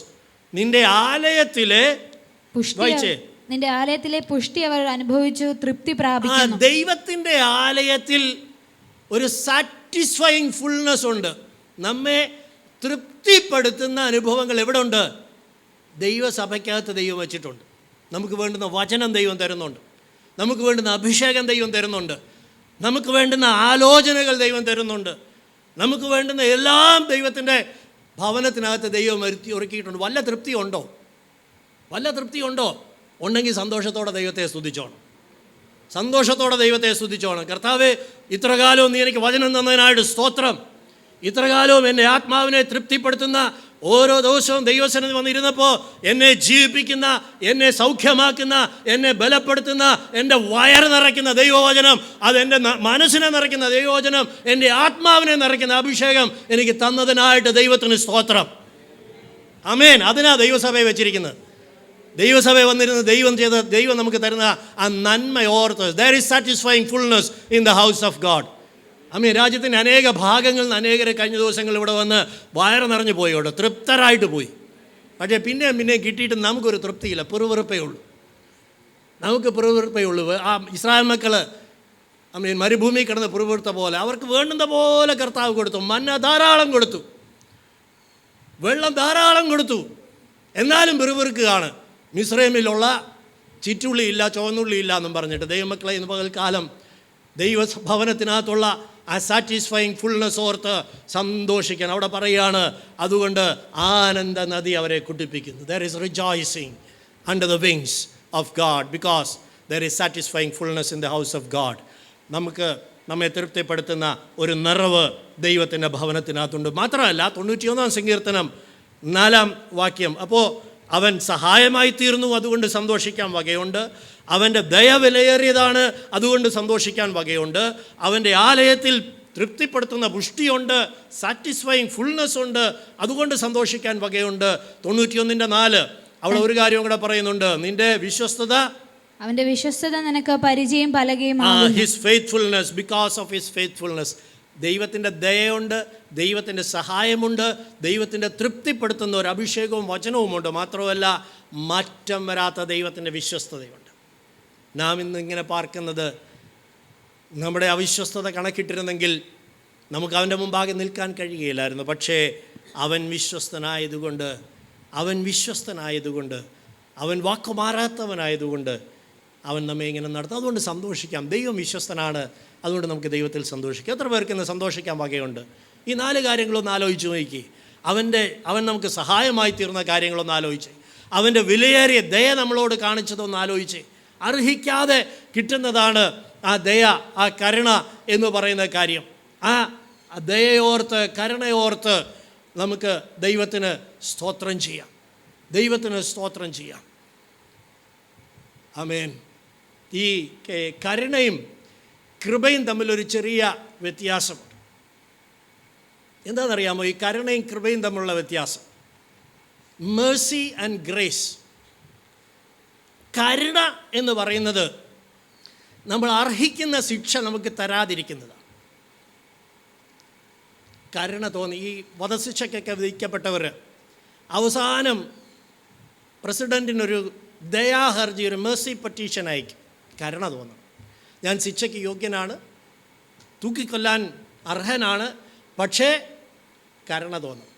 നിന്റെ ആലയത്തിലെ പുഷ്ടി അവർ അനുഭവിച്ചു, തൃപ്തി പ്രാപിക്കുന്നു. ദൈവത്തിൻ്റെ ആലയത്തിൽ ഒരു സാറ്റിസ്ഫൈയിങ് ഫുൾനെസ് ഉണ്ട്. നമ്മെ തൃപ്തിപ്പെടുത്തുന്ന അനുഭവങ്ങൾ എവിടെ ഉണ്ട്? ദൈവസഭയ്ക്കകത്ത് ദൈവം വച്ചിട്ടുണ്ട്. നമുക്ക് വേണ്ടുന്ന വചനം ദൈവം തരുന്നുണ്ട്, നമുക്ക് വേണ്ടുന്ന അഭിഷേകം ദൈവം തരുന്നുണ്ട്, നമുക്ക് വേണ്ടുന്ന ആലോചനകൾ ദൈവം തരുന്നുണ്ട്, നമുക്ക് വേണ്ടുന്ന എല്ലാം ദൈവത്തിൻ്റെ ഭവനത്തിനകത്ത് ദൈവം ഒരുക്കിയിട്ടുണ്ട്. വല്ല തൃപ്തിയുണ്ടോ? ഉണ്ടെങ്കിൽ സന്തോഷത്തോടെ ദൈവത്തെ സ്തുതിച്ചോണം. കർത്താവേ, ഇത്രകാലവും നീ എനിക്ക് വചനം തന്നതിനായിട്ട് സ്തോത്രം. ഇത്രകാലവും എൻ്റെ ആത്മാവിനെ തൃപ്തിപ്പെടുത്തുന്ന, ഓരോ ദിവസവും ദൈവസന്നിധി വന്നിരുന്നപ്പോൾ എന്നെ ജീവിപ്പിക്കുന്ന, എന്നെ സൗഖ്യമാക്കുന്ന, എന്നെ ബലപ്പെടുത്തുന്ന, എൻ്റെ വയറ് നിറയ്ക്കുന്ന ദൈവവചനം, അതെൻ്റെ മനസ്സിനെ നിറയ്ക്കുന്ന ദൈവവചനം, എൻ്റെ ആത്മാവിനെ നിറയ്ക്കുന്ന അഭിഷേകം എനിക്ക് തന്നതിനായിട്ട് ദൈവത്തിന് സ്തോത്രം. ആമേൻ. അതിനാ ദൈവസഭയെ വെച്ചിരിക്കുന്നത്. ദൈവസഭയെ വന്നിരുന്ന് ദൈവം നമുക്ക് തരുന്ന ആ നന്മ ഓർത്ത്, there is satisfying fullness in the house of God. രാജ്യത്തിൻ്റെ അനേക ഭാഗങ്ങളിൽ നിന്ന് അനേകരെ കഴിഞ്ഞ ദിവസങ്ങൾ ഇവിടെ വന്ന് വയറ് നിറഞ്ഞു പോയോട്ടോ, തൃപ്തരായിട്ട് പോയി. പക്ഷേ പിന്നെയും കിട്ടിയിട്ട് നമുക്കൊരു തൃപ്തിയില്ല, പെറുവെറുപ്പേ ഉള്ളൂ. നമുക്ക് പെറുവെറുപ്പേ ഉള്ളൂ. ആ ഇസ്രായേൽ മക്കൾ മരുഭൂമി കിടന്ന് പെറുവെറുത്ത പോലെ അവർക്ക് വേണ്ടുന്ന പോലെ കർത്താവ് കൊടുത്തു. മന്ന ധാരാളം കൊടുത്തു, വെള്ളം ധാരാളം കൊടുത്തു, എന്നാലും പെറുവെറുക്കുകയാണ്. മിസ്രൈമിലുള്ള ചിറ്റുള്ളിയില്ല, ചുവന്നുള്ളിയില്ല എന്നും പറഞ്ഞിട്ട് ദൈവമക്കളെ ഇന്ന് പകൽക്കാലം ദൈവഭവനത്തിനകത്തുള്ള ആ സാറ്റിസ്ഫൈങ് ഫുൾനെസ് ഓർത്ത് സന്തോഷിക്കണം. അവിടെ പറയുകയാണ്, അതുകൊണ്ട് ആനന്ദ നദി അവരെ കുടിപ്പിക്കുന്നു. There is rejoicing under the wings of God because there is satisfying fullness in the house of God. നമ്മെ തൃപ്തിപ്പെടുത്തുന്ന ഒരു നിറവ് ദൈവത്തിൻ്റെ ഭവനത്തിനകത്തുണ്ട്. മാത്രമല്ല 91-ാം സങ്കീർത്തനം 4-ാം വാക്യം, അപ്പോൾ അവൻ സഹായമായി തീർന്നു, അതുകൊണ്ട് സന്തോഷിക്കാൻ വകയുണ്ട്. അവൻ്റെ ദയ വിലയേറിയതാണ്, അതുകൊണ്ട് സന്തോഷിക്കാൻ വകയുണ്ട്. അവൻ്റെ ആലയത്തിൽ തൃപ്തിപ്പെടുത്തുന്ന പുഷ്ടിയുണ്ട്, സാറ്റിസ്ഫൈങ് ഫുൾനെസ് ഉണ്ട്, അതുകൊണ്ട് സന്തോഷിക്കാൻ വകയുണ്ട്. 91-4 അവിടെ ഒരു കാര്യം കൂടെ പറയുന്നുണ്ട്, നിന്റെ വിശ്വസ്തത, അവന്റെ വിശ്വസ്തത നിനക്ക് പരിചയം പലകയും. His faithfulness, because of his faithfulness. ദൈവത്തിൻ്റെ ദയയുണ്ട്, ദൈവത്തിൻ്റെ സഹായമുണ്ട്, ദൈവത്തിൻ്റെ തൃപ്തിപ്പെടുത്തുന്ന ഒരു അഭിഷേകവും വചനവുമുണ്ട്. മാത്രമല്ല മാറ്റം വരാത്ത ദൈവത്തിൻ്റെ വിശ്വസ്തതയുണ്ട്. നാം ഇന്ന് ഇങ്ങനെ പാർക്കുന്നത് നമ്മുടെ അവിശ്വസ്തത കണക്കിട്ടിരുന്നെങ്കിൽ നമുക്ക് അവൻ്റെ മുമ്പാകെ നിൽക്കാൻ കഴിയുകയില്ലായിരുന്നു. പക്ഷേ അവൻ വിശ്വസ്തനായതുകൊണ്ട്, അവൻ വാക്കുമാറാത്തവനായതുകൊണ്ട് അവൻ നമ്മെ ഇങ്ങനെ നടത്തും. അതുകൊണ്ട് സന്തോഷിക്കാം. ദൈവം വിശ്വസ്തനാണ്, അതുകൊണ്ട് നമുക്ക് ദൈവത്തിൽ സന്തോഷിക്കാം. എത്ര പേർക്ക് ഇന്ന് സന്തോഷിക്കാൻ വകയുണ്ട്? ഈ 4 കാര്യങ്ങളൊന്ന് ആലോചിച്ച് നോക്കി. അവൻ നമുക്ക് സഹായമായി തീർന്ന കാര്യങ്ങളൊന്ന് ആലോചിച്ച്, അവൻ്റെ വിലയേറിയ ദയ നമ്മളോട് കാണിച്ചതൊന്ന് ആലോചിച്ച്. അർഹിക്കാതെ കിട്ടുന്നതാണ് ആ ദയ, ആ കരുണ എന്ന് പറയുന്ന കാര്യം. ആ ദയയോർത്ത്, കരുണയോർത്ത് നമുക്ക് ദൈവത്തിന് സ്തോത്രം ചെയ്യാം, ആമേൻ. ഈ കരുണയും കൃപയും തമ്മിലൊരു ചെറിയ വ്യത്യാസമുണ്ട്. എന്താണെന്നറിയാമോ? ഈ കരുണയും കൃപയും തമ്മിലുള്ള വ്യത്യാസം, മേഴ്സി ആൻഡ് ഗ്രേസ്. കരുണ എന്ന് പറയുന്നത് നമ്മൾ അർഹിക്കുന്ന ശിക്ഷ നമുക്ക് തരാതിരിക്കുന്നതാണ്. കരുണ തോന്നി ഈ വധശിക്ഷയ്ക്കൊക്കെ വിധിക്കപ്പെട്ടവർ അവസാനം പ്രസിഡൻറ്റിനൊരു ദയാഹർജി, ഒരു മേഴ്സി പെറ്റീഷൻ അയക്കും. കരുണ തോന്നണം, ഞാൻ ശിക്ഷയ്ക്ക് യോഗ്യനാണ്, തൂക്കിക്കൊല്ലാൻ അർഹനാണ്, പക്ഷേ കരുണ തോന്നണം.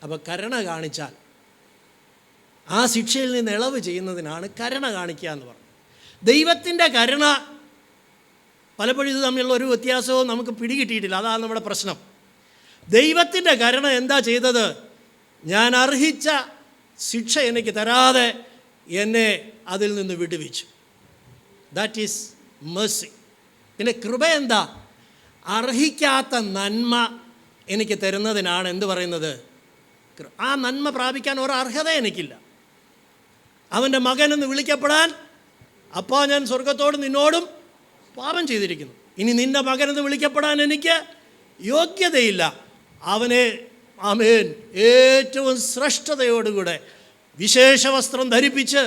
അപ്പോൾ കരുണ കാണിച്ചാൽ ആ ശിക്ഷയിൽ നിന്ന് ഇളവ് ചെയ്യുന്നതിനാണ് കരുണ കാണിക്കുക എന്ന് പറഞ്ഞു. ദൈവത്തിൻ്റെ കരുണ പലപ്പോഴും ഇത് തമ്മിലുള്ള ഒരു വ്യത്യാസവും നമുക്ക് പിടികിട്ടിയിട്ടില്ല. അതാണ് നമ്മുടെ പ്രശ്നം. ദൈവത്തിൻ്റെ കരുണ എന്താ ചെയ്തത്? ഞാൻ അർഹിച്ച ശിക്ഷ എനിക്ക് തരാതെ എന്നെ അതിൽ നിന്ന് വിടുവിച്ചു. That is Mercy. പിന്നെ കൃപ എന്താ? അർഹിക്കാത്ത നന്മ എനിക്ക് തരുന്നതിനാണ് എന്ത് പറയുന്നത്? ആ നന്മ പ്രാപിക്കാൻ ഒരു അർഹത എനിക്കില്ല. അവൻ്റെ മകനെന്ന് വിളിക്കപ്പെടാൻ, അപ്പാ ഞാൻ സ്വർഗത്തോടും നിന്നോടും പാപം ചെയ്തിരിക്കുന്നു, ഇനി നിൻ്റെ മകനെന്ന് വിളിക്കപ്പെടാൻ എനിക്ക് യോഗ്യതയില്ല. അവനെ ആമേൻ ഏറ്റവും ശ്രേഷ്ഠതയോടുകൂടെ വിശേഷ വസ്ത്രം ധരിപ്പിച്ച്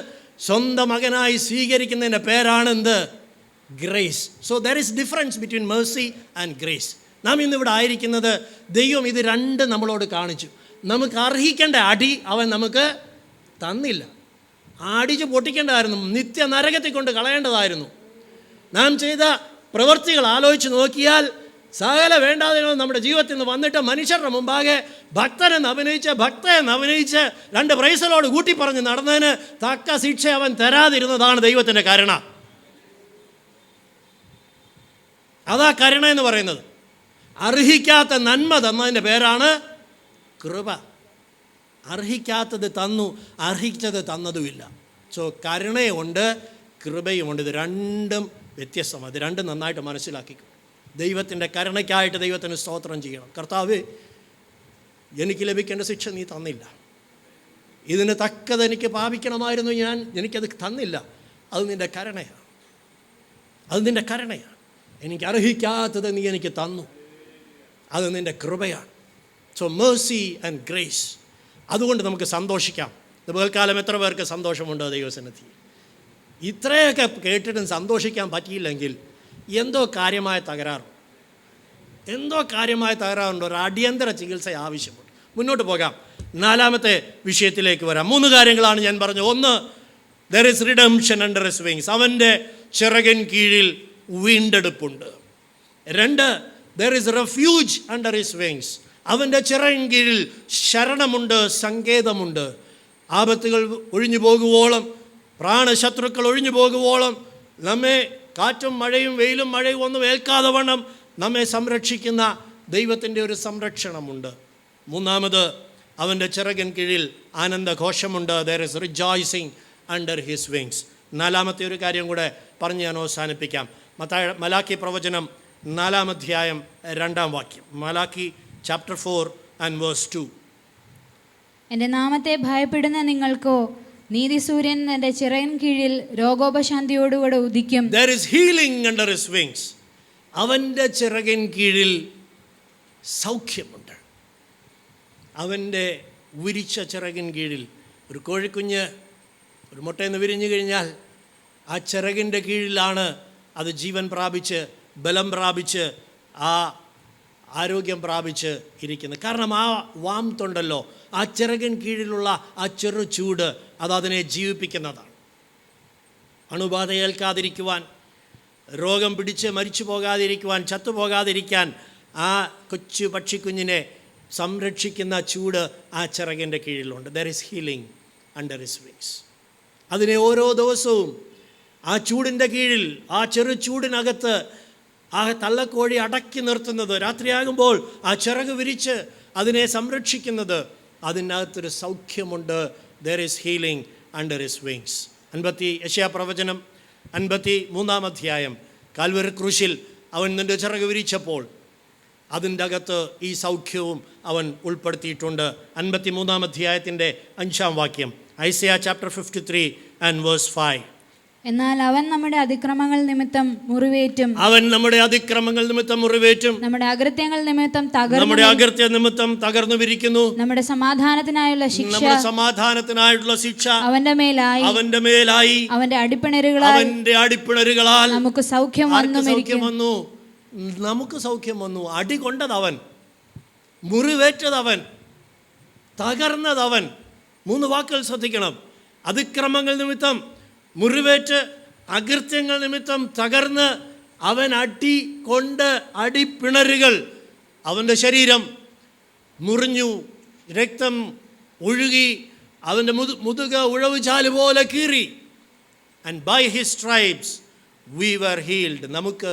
സ്വന്തം മകനായി സ്വീകരിക്കുന്നതിൻ്റെ പേരാണെന്ത്? Grace. So there is difference between mercy and grace. നാം ഇന്നിവിടെ ആയിരിക്കുന്നത് ദൈവം ഇത് രണ്ട് നമ്മളോട് കാണിച്ചു. നമുക്ക് അർഹിക്കേണ്ട അടി അവൻ നമുക്ക് തന്നില്ല. അടിച്ച് പൊട്ടിക്കേണ്ടതായിരുന്നു, നിത്യ നരകത്തിൽ കൊണ്ട് കളയേണ്ടതായിരുന്നു. നാം ചെയ്ത പ്രവൃത്തികൾ ആലോചിച്ച് നോക്കിയാൽ സകല വേണ്ടാതിനോ നമ്മുടെ ജീവിതത്തിൽ നിന്ന് വന്നിട്ട് മനുഷ്യരുടെ മുമ്പാകെ ഭക്തനെന്ന് അഭിനയിച്ച് 2 പ്രൈസലോട് കൂട്ടി പറഞ്ഞ് നടന്നതിന് തക്ക ശിക്ഷ അവൻ തരാതിരുന്നതാണ് ദൈവത്തിൻ്റെ കരുണ. അതാ കരുണ എന്ന് പറയുന്നത്. അർഹിക്കാത്ത നന്മ തന്നതിൻ്റെ പേരാണ് കൃപ. അർഹിക്കാത്തത് തന്നു, അർഹിച്ചത് തന്നതുമില്ല. സോ കരുണയുണ്ട്, കൃപയുമുണ്ട്. ഇത് രണ്ടും വ്യത്യസ്തമാണ്. ഇത് രണ്ടും നന്നായിട്ട് മനസ്സിലാക്കിക്കും. ദൈവത്തിൻ്റെ കരുണയ്ക്കായിട്ട് ദൈവത്തിന് സ്തോത്രം ചെയ്യണം. കർത്താവേ, എനിക്ക് ലഭിക്കേണ്ട ശിക്ഷ നീ തന്നില്ല, ഇതിന് തക്കത് എനിക്ക് പാപിക്കണമായിരുന്നു, എനിക്കത് തന്നില്ല. അത് നിൻ്റെ കരുണയാണ്, എനിക്ക് അർഹിക്കാത്തത് നീ എനിക്ക് തന്നു, അത് നിൻ്റെ കൃപയാണ്. So mercy and grace. അതുകൊണ്ട് നമുക്ക് സന്തോഷിക്കാം. പകൽക്കാലം എത്ര പേർക്ക് സന്തോഷമുണ്ടോ ദൈവസന്നിധി? ഇത്രയൊക്കെ കേട്ടിട്ടും സന്തോഷിക്കാൻ പറ്റിയില്ലെങ്കിൽ എന്തോ കാര്യമായ തകരാറ്. എന്തോ കാര്യമായ തകരാറുണ്ട്, ഒരു അടിയന്തര ചികിത്സ ആവശ്യമുണ്ട്. മുന്നോട്ട് പോകാം. 4ാമത്തെ വിഷയത്തിലേക്ക് വരാം. 3 കാര്യങ്ങളാണ് ഞാൻ പറഞ്ഞത്. 1, there is redemption under his wings. അവൻ്റെ ചിറകിൻ കീഴിൽ വീണ്ടെടുപ്പുണ്ട്. 2, there is refuge under his wings. അവൻ്റെ ചിറകിൻ കീഴിൽ ശരണമുണ്ട്, സങ്കേതമുണ്ട്. ആപത്തുകൾ ഒഴിഞ്ഞു പോകുവോളം, പ്രാണശത്രുക്കൾ ഒഴിഞ്ഞു പോകുവോളം, നമ്മെ കാറ്റും മഴയും വെയിലും മഴയും ഒന്നും ഏൽക്കാതെ വണ്ണം നമ്മെ സംരക്ഷിക്കുന്ന ദൈവത്തിൻ്റെ ഒരു സംരക്ഷണമുണ്ട്. 3, അവൻ്റെ ചിറകിൻ കീഴിൽ ആനന്ദഘോഷമുണ്ട്. there is rejoicing under his wings. 4ാമത്തെ ഒരു കാര്യം കൂടെ പറഞ്ഞ് ഞാൻ അവസാനിപ്പിക്കാം. മലാക്കി പ്രവചനം 4-ാം അധ്യായം 2-ാം വാക്യം. Malachi chapter 4 and verse 2. എൻ്റെ നാമത്തെ ഭയപ്പെടുന്ന നിങ്ങൾക്കോ നീതിസൂര്യൻ എൻ്റെ ചിറകിൻ കീഴിൽ രോഗോപശാന്തിയോടുകൂടെ ഉദിക്കും. There is healing under his wings. അവൻ്റെ ചിറകിൻ കീഴിൽ സൗഖ്യമുണ്ട്. അവൻ്റെ വിരിച്ച ചിറകിൻ കീഴിൽ ഒരു കോഴിക്കുഞ്ഞ് ഒരു മുട്ടയിൽ നിന്ന് വിരിഞ്ഞു കഴിഞ്ഞാൽ ആ ചിറകിൻ്റെ കീഴിലാണ് അത് ജീവൻ പ്രാപിച്ച് ബലം പ്രാപിച്ച് ആ ആരോഗ്യം പ്രാപിച്ച് ഇരിക്കുന്നത്. കാരണം ആ വാംതുണ്ടല്ലോ, ആ ചിറകിൻ കീഴിലുള്ള ആ ചെറു ചൂട് അതിനെ ജീവിപ്പിക്കുന്നതാണ്. അണുബാധ ഏൽക്കാതിരിക്കുവാൻ, രോഗം പിടിച്ച് മരിച്ചു പോകാതിരിക്കുവാൻ, ചത്തുപോകാതിരിക്കാൻ ആ കൊച്ചു പക്ഷിക്കുഞ്ഞിനെ സംരക്ഷിക്കുന്ന ചൂട് ആ ചിറകിൻ്റെ കീഴിലുണ്ട്. There is healing under his wings. അതിനെ ഓരോ ദിവസവും ആ ചൂടിൻ്റെ കീഴിൽ, ആ ചെറു ചൂടിനകത്ത് ആ തള്ളക്കോഴി അടക്കി നിർത്തുന്നത്, രാത്രിയാകുമ്പോൾ ആ ചിറക് വിരിച്ച് അതിനെ സംരക്ഷിക്കുന്നത്, അതിനകത്തൊരു സൗഖ്യമുണ്ട്. There is healing under his wings. യെശയ്യാ പ്രവചനം 53-ാം അധ്യായം. കാൽവരി ക്രൂശിൽ അവൻ നിൻ്റെ ചിറക് വിരിച്ചപ്പോൾ അതിൻ്റെ അകത്ത് ഈ സൗഖ്യവും അവൻ ഉൾപ്പെടുത്തിയിട്ടുണ്ട്. 53-ാം അധ്യായത്തിൻ്റെ 5-ാം വാക്യം. Isaiah chapter 53 and verse 5. എന്നാൽ അവൻ നമ്മുടെ അതിക്രമങ്ങൾ നിമിത്തം മുറിവേറ്റും, അവൻ നമ്മുടെ അതിക്രമങ്ങൾ നിമിത്തം മുറിവേറ്റും, നമ്മുടെ അകൃത്യങ്ങൾ നിമിത്തം നമ്മുടെ അകൃത്യ നിമിത്തം തകർന്നു വിരിക്കുന്നു. നമ്മുടെ സമാധാനത്തിനായുള്ള ശിക്ഷ അവന്റെ മേലായി, അവന്റെ അടിപ്പിണരുകളാൽ നമുക്ക് സൗഖ്യം വന്നു. നമുക്ക് സൗഖ്യം വന്നു. അടി കൊണ്ടതവൻ, മുറിവേറ്റതവൻ, തകർന്നതവൻ. 3 വാക്കുകൾ ശ്രദ്ധിക്കണം. അതിക്രമങ്ങൾ നിമിത്തം മുറിവേറ്റ്, അകൃത്യങ്ങൾ നിമിത്തം തകർന്ന്, അവൻ അടി കൊണ്ട് അടിപ്പിണരുകൾ. അവൻ്റെ ശരീരം മുറിഞ്ഞു, രക്തം ഒഴുകി, അവൻ്റെ മുതുക ഉഴവുചാല് പോലെ കീറി. And by his stripes we were healed. നമുക്ക്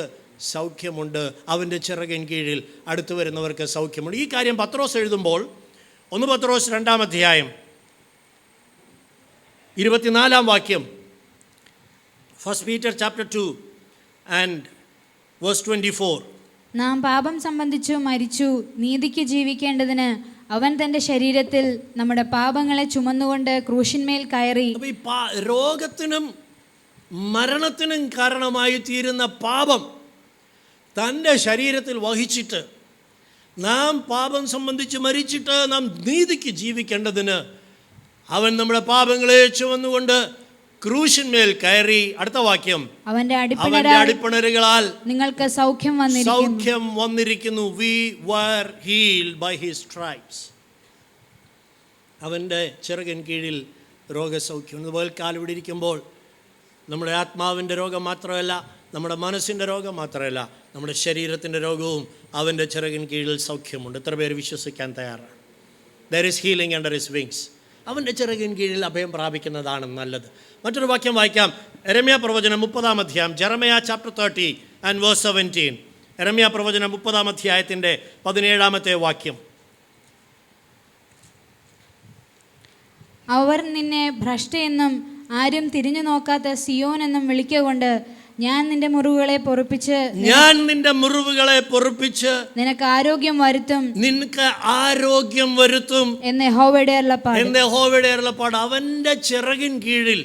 സൗഖ്യമുണ്ട്. അവൻ്റെ ചിറകിൻ കീഴിൽ അടുത്തു വരുന്നവർക്ക് സൗഖ്യമുണ്ട്. ഈ കാര്യം പത്രോസ് എഴുതുമ്പോൾ 1 പത്രോസ് 2-ാം അധ്യായം 24-ാം വാക്യം. 1 Peter chapter 2 and verse 24. നാം പാപം സംബന്ധിച്ചു മരിച്ചു നീതിക്ക് ജീവിക്കേണ്ടതിന് അവൻ തൻ്റെ ശരീരത്തിൽ നമ്മുടെ പാപങ്ങളെ ചുമന്നുകൊണ്ട് ക്രൂശിന്മേൽ കയറി. അപ്പോൾ ഈ രോഗത്തിനും മരണത്തിനും കാരണമായി തീരുന്ന പാപം തൻ്റെ ശരീരത്തിൽ വഹിച്ചിട്ട്, നാം പാപം സംബന്ധിച്ച് മരിച്ചിട്ട് നാം നീതിക്ക് ജീവിക്കേണ്ടതിന് അവൻ നമ്മുടെ പാപങ്ങളെ ചുമന്നുകൊണ്ട് ക്രൂശിന്മേൽ കയറി. അടുത്ത വാക്യം. അവന്റെ അടിപ്പിണരുകളാൽ നിങ്ങൾക്ക് സൗഖ്യം വന്നിരിക്കുന്നു. We were healed by his stripes. അവൻ്റെ ചിറകിൻ കീഴിൽ രോഗസൗഖ്യം. അതുപോലെ കാലിവിടെ ഇരിക്കുമ്പോൾ നമ്മുടെ ആത്മാവിൻ്റെ രോഗം മാത്രമല്ല, നമ്മുടെ മനസ്സിൻ്റെ രോഗം മാത്രമല്ല, നമ്മുടെ ശരീരത്തിൻ്റെ രോഗവും അവൻ്റെ ചിറകിൻ കീഴിൽ സൗഖ്യമുണ്ട്. എത്ര പേര് വിശ്വസിക്കാൻ തയ്യാറാണ്? There is healing under his wings. അവൻ്റെ ചിറകിൻ കീഴിൽ അഭയം പ്രാപിക്കുന്നതാണ് നല്ലത്. മറ്റൊരു വാക്യം വായിക്കാം. യെരമ്യാ പ്രവചനം 30-ാം അധ്യായം. Jeremiah chapter 30 and verse 17. യെരമ്യാ പ്രവചനം 30-ാം അധ്യായത്തിൻ്റെ 17-ാമത്തെ വാക്യം. അവർ നിന്നെ ഭ്രഷ്ടയെന്നും ആരും തിരിഞ്ഞു നോക്കാത്ത സിയോൻ എന്നും വിളിക്കൊണ്ട് ഞാൻ നിന്റെ മുറിവുകളെ പൊറുപ്പിച്ച് നിനക്ക് ആരോഗ്യം വരുത്തും എന്ന് യഹോവയുടെ അരുളപ്പാട്. അവൻ്റെ ചിറകിൻ കീഴിൽ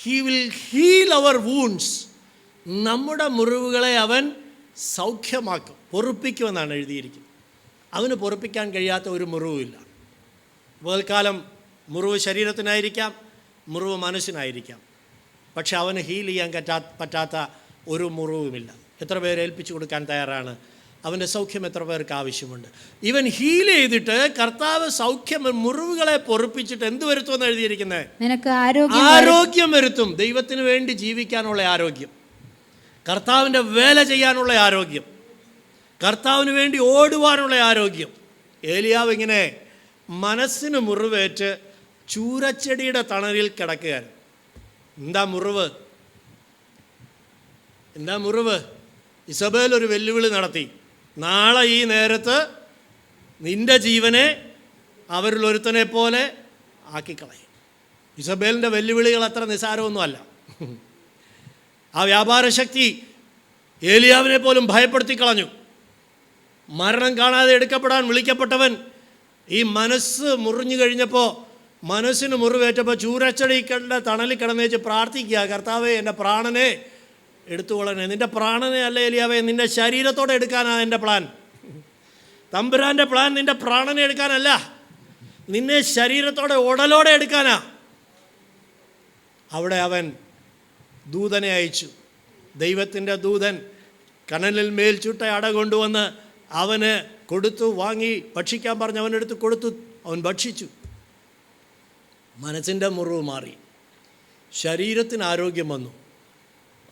he will heal our wounds. നമ്മുടെ മുറിവുകളെ അവൻ സൗഖ്യമാക്കും, പൊറുപ്പിക്കുമെന്നാണ് എഴുതിയിരിക്കുന്നത്. അവന് പൊറുപ്പിക്കാൻ കഴിയാത്ത ഒരു മുറിവുമില്ല. വേൽക്കാലം മുറിവ് ശരീരത്തിനായിരിക്കാം, മുറിവ് മനസ്സിനായിരിക്കാം, പക്ഷെ അവന് ഹീൽ ചെയ്യാൻ പറ്റാത്ത ഒരു മുറിവുമില്ല. എത്ര പേര് ഏൽപ്പിച്ചു കൊടുക്കാൻ തയ്യാറാണ്? അവൻ്റെ സൗഖ്യം എത്ര പേർക്ക് ആവശ്യമുണ്ട്? ഇവൻ ഹീൽ ചെയ്തിട്ട് കർത്താവ് സൗഖ്യം, മുറിവുകളെ പൊറുപ്പിച്ചിട്ട് എന്ത് വരുത്തുമെന്ന് എഴുതിയിരിക്കുന്നത്? നിനക്ക് ആരോഗ്യം വരുത്തും. ദൈവത്തിന് വേണ്ടി ജീവിക്കാനുള്ള ആരോഗ്യം, കർത്താവിൻ്റെ വേല ചെയ്യാനുള്ള ആരോഗ്യം, കർത്താവിന് വേണ്ടി ഓടുവാനുള്ള ആരോഗ്യം. ഏലിയാവ് ഇങ്ങനെ മനസ്സിന് മുറിവേറ്റ് ചൂരച്ചെടിയുടെ തണലിൽ കിടക്കുകയാണ്. എന്താ മുറിവ്? ഇസബേൽ ഒരു വെല്ലുവിളി നടത്തി. നാളെ ഈ നേരത്ത് നിന്റെ ജീവനെ അവരിൽ ഒരുത്തനെ പോലെ ആക്കിക്കളയും. ഇസബേലിൻ്റെ വെല്ലുവിളികൾ അത്ര നിസ്സാരമൊന്നുമല്ല. ആ വ്യാപാര ശക്തി ഏലിയാവിനെ പോലും ഭയപ്പെടുത്തി കളഞ്ഞു. മരണം കാണാതെ എടുക്കപ്പെടാൻ വിളിക്കപ്പെട്ടവൻ ഈ മനസ്സ് മുറിഞ്ഞു കഴിഞ്ഞപ്പോൾ, മനസ്സിന് മുറിവേറ്റപ്പോൾ ചൂരച്ചെടികളുടെ തണലിൽ കിടന്നേച്ച് പ്രാർത്ഥിക്കുക, കർത്താവേ എൻ്റെ പ്രാണനെ എടുത്തുകൊള്ളണേ. നിൻ്റെ പ്രാണനെ അല്ല ഏലിയാവേ, നിൻ്റെ ശരീരത്തോടെ എടുക്കാനാണ് എൻ്റെ പ്ലാൻ. തമ്പുരാൻ്റെ പ്ലാൻ നിൻ്റെ പ്രാണനെ എടുക്കാനല്ല, നിന്നെ ശരീരത്തോടെ ഉടലോടെ എടുക്കാനാ. അവിടെ അവൻ ദൂതനെ അയച്ചു. ദൈവത്തിൻ്റെ ദൂതൻ കനലിൽ മേൽ ചുട്ട അട കൊണ്ടുവന്ന് അവന് കൊടുത്തു. വാങ്ങി ഭക്ഷിക്കാൻ പറഞ്ഞ് അവനെടുത്ത് കൊടുത്തു. അവൻ ഭക്ഷിച്ചു. മനസ്സിൻ്റെ മുറിവ് മാറി, ശരീരത്തിന് ആരോഗ്യം വന്നു.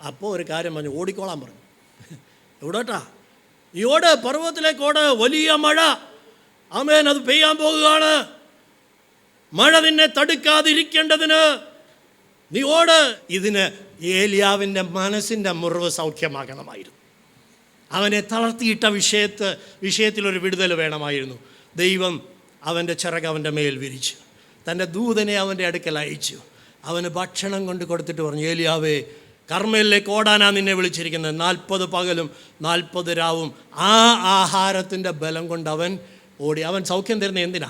അപ്പോൾ ഒരു കാര്യം പറഞ്ഞു, ഓടിക്കോളാൻ പറഞ്ഞു. എവിടോട്ടാ? ഈ ഓട്, പർവ്വതത്തിലേക്ക് ഓട്, വലിയ മഴ, ആമേൻ, അത് പെയ്യാൻ പോകുകയാണ്. മഴ നിന്നെ തടുക്കാതിരിക്കേണ്ടതിന് നീ ഓട്. ഇതിന് ഏലിയാവിൻ്റെ മനസ്സിൻ്റെ മുറിവ് സൗഖ്യമാകണമായിരുന്നു. അവനെ തളർത്തിയിട്ട വിഷയത്തിലൊരു വിടുതൽ വേണമായിരുന്നു. ദൈവം അവൻ്റെ ചിറക് അവൻ്റെ മേൽ വിരിച്ചു, തൻ്റെ ദൂതനെ അവൻ്റെ അടുക്കൽ അയച്ചു. അവന് ഭക്ഷണം കൊണ്ട് കൊടുത്തിട്ട് പറഞ്ഞു, ഏലിയാവേ, കർമ്മയിലേക്ക് ഓടാനാണ് നിന്നെ വിളിച്ചിരിക്കുന്നത്. 40 പകലും 40 രാവും ആ ആഹാരത്തിൻ്റെ ബലം കൊണ്ട് അവൻ ഓടി. അവൻ സൗഖ്യം തരുന്നത് എന്തിനാ?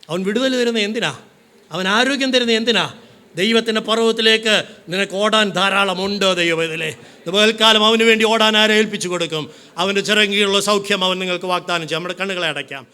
അവൻ വിടുതൽ തരുന്നത് എന്തിനാ? അവൻ ആരോഗ്യം തരുന്നത് എന്തിനാ? ദൈവത്തിൻ്റെ പർവ്വതത്തിലേക്ക് നിനക്ക് ഓടാൻ ധാരാളമുണ്ട്. ദൈവത്തിലെ പകൽക്കാലം അവന് വേണ്ടി ഓടാൻ ആരെ ഏൽപ്പിച്ചു കൊടുക്കും? അവൻ്റെ ചിറങ്ങിയുള്ള സൗഖ്യം അവൻ നിങ്ങൾക്ക് വാഗ്ദാനം ചെയ്യും. നമ്മുടെ കണ്ണുകളെ അടയ്ക്കാം.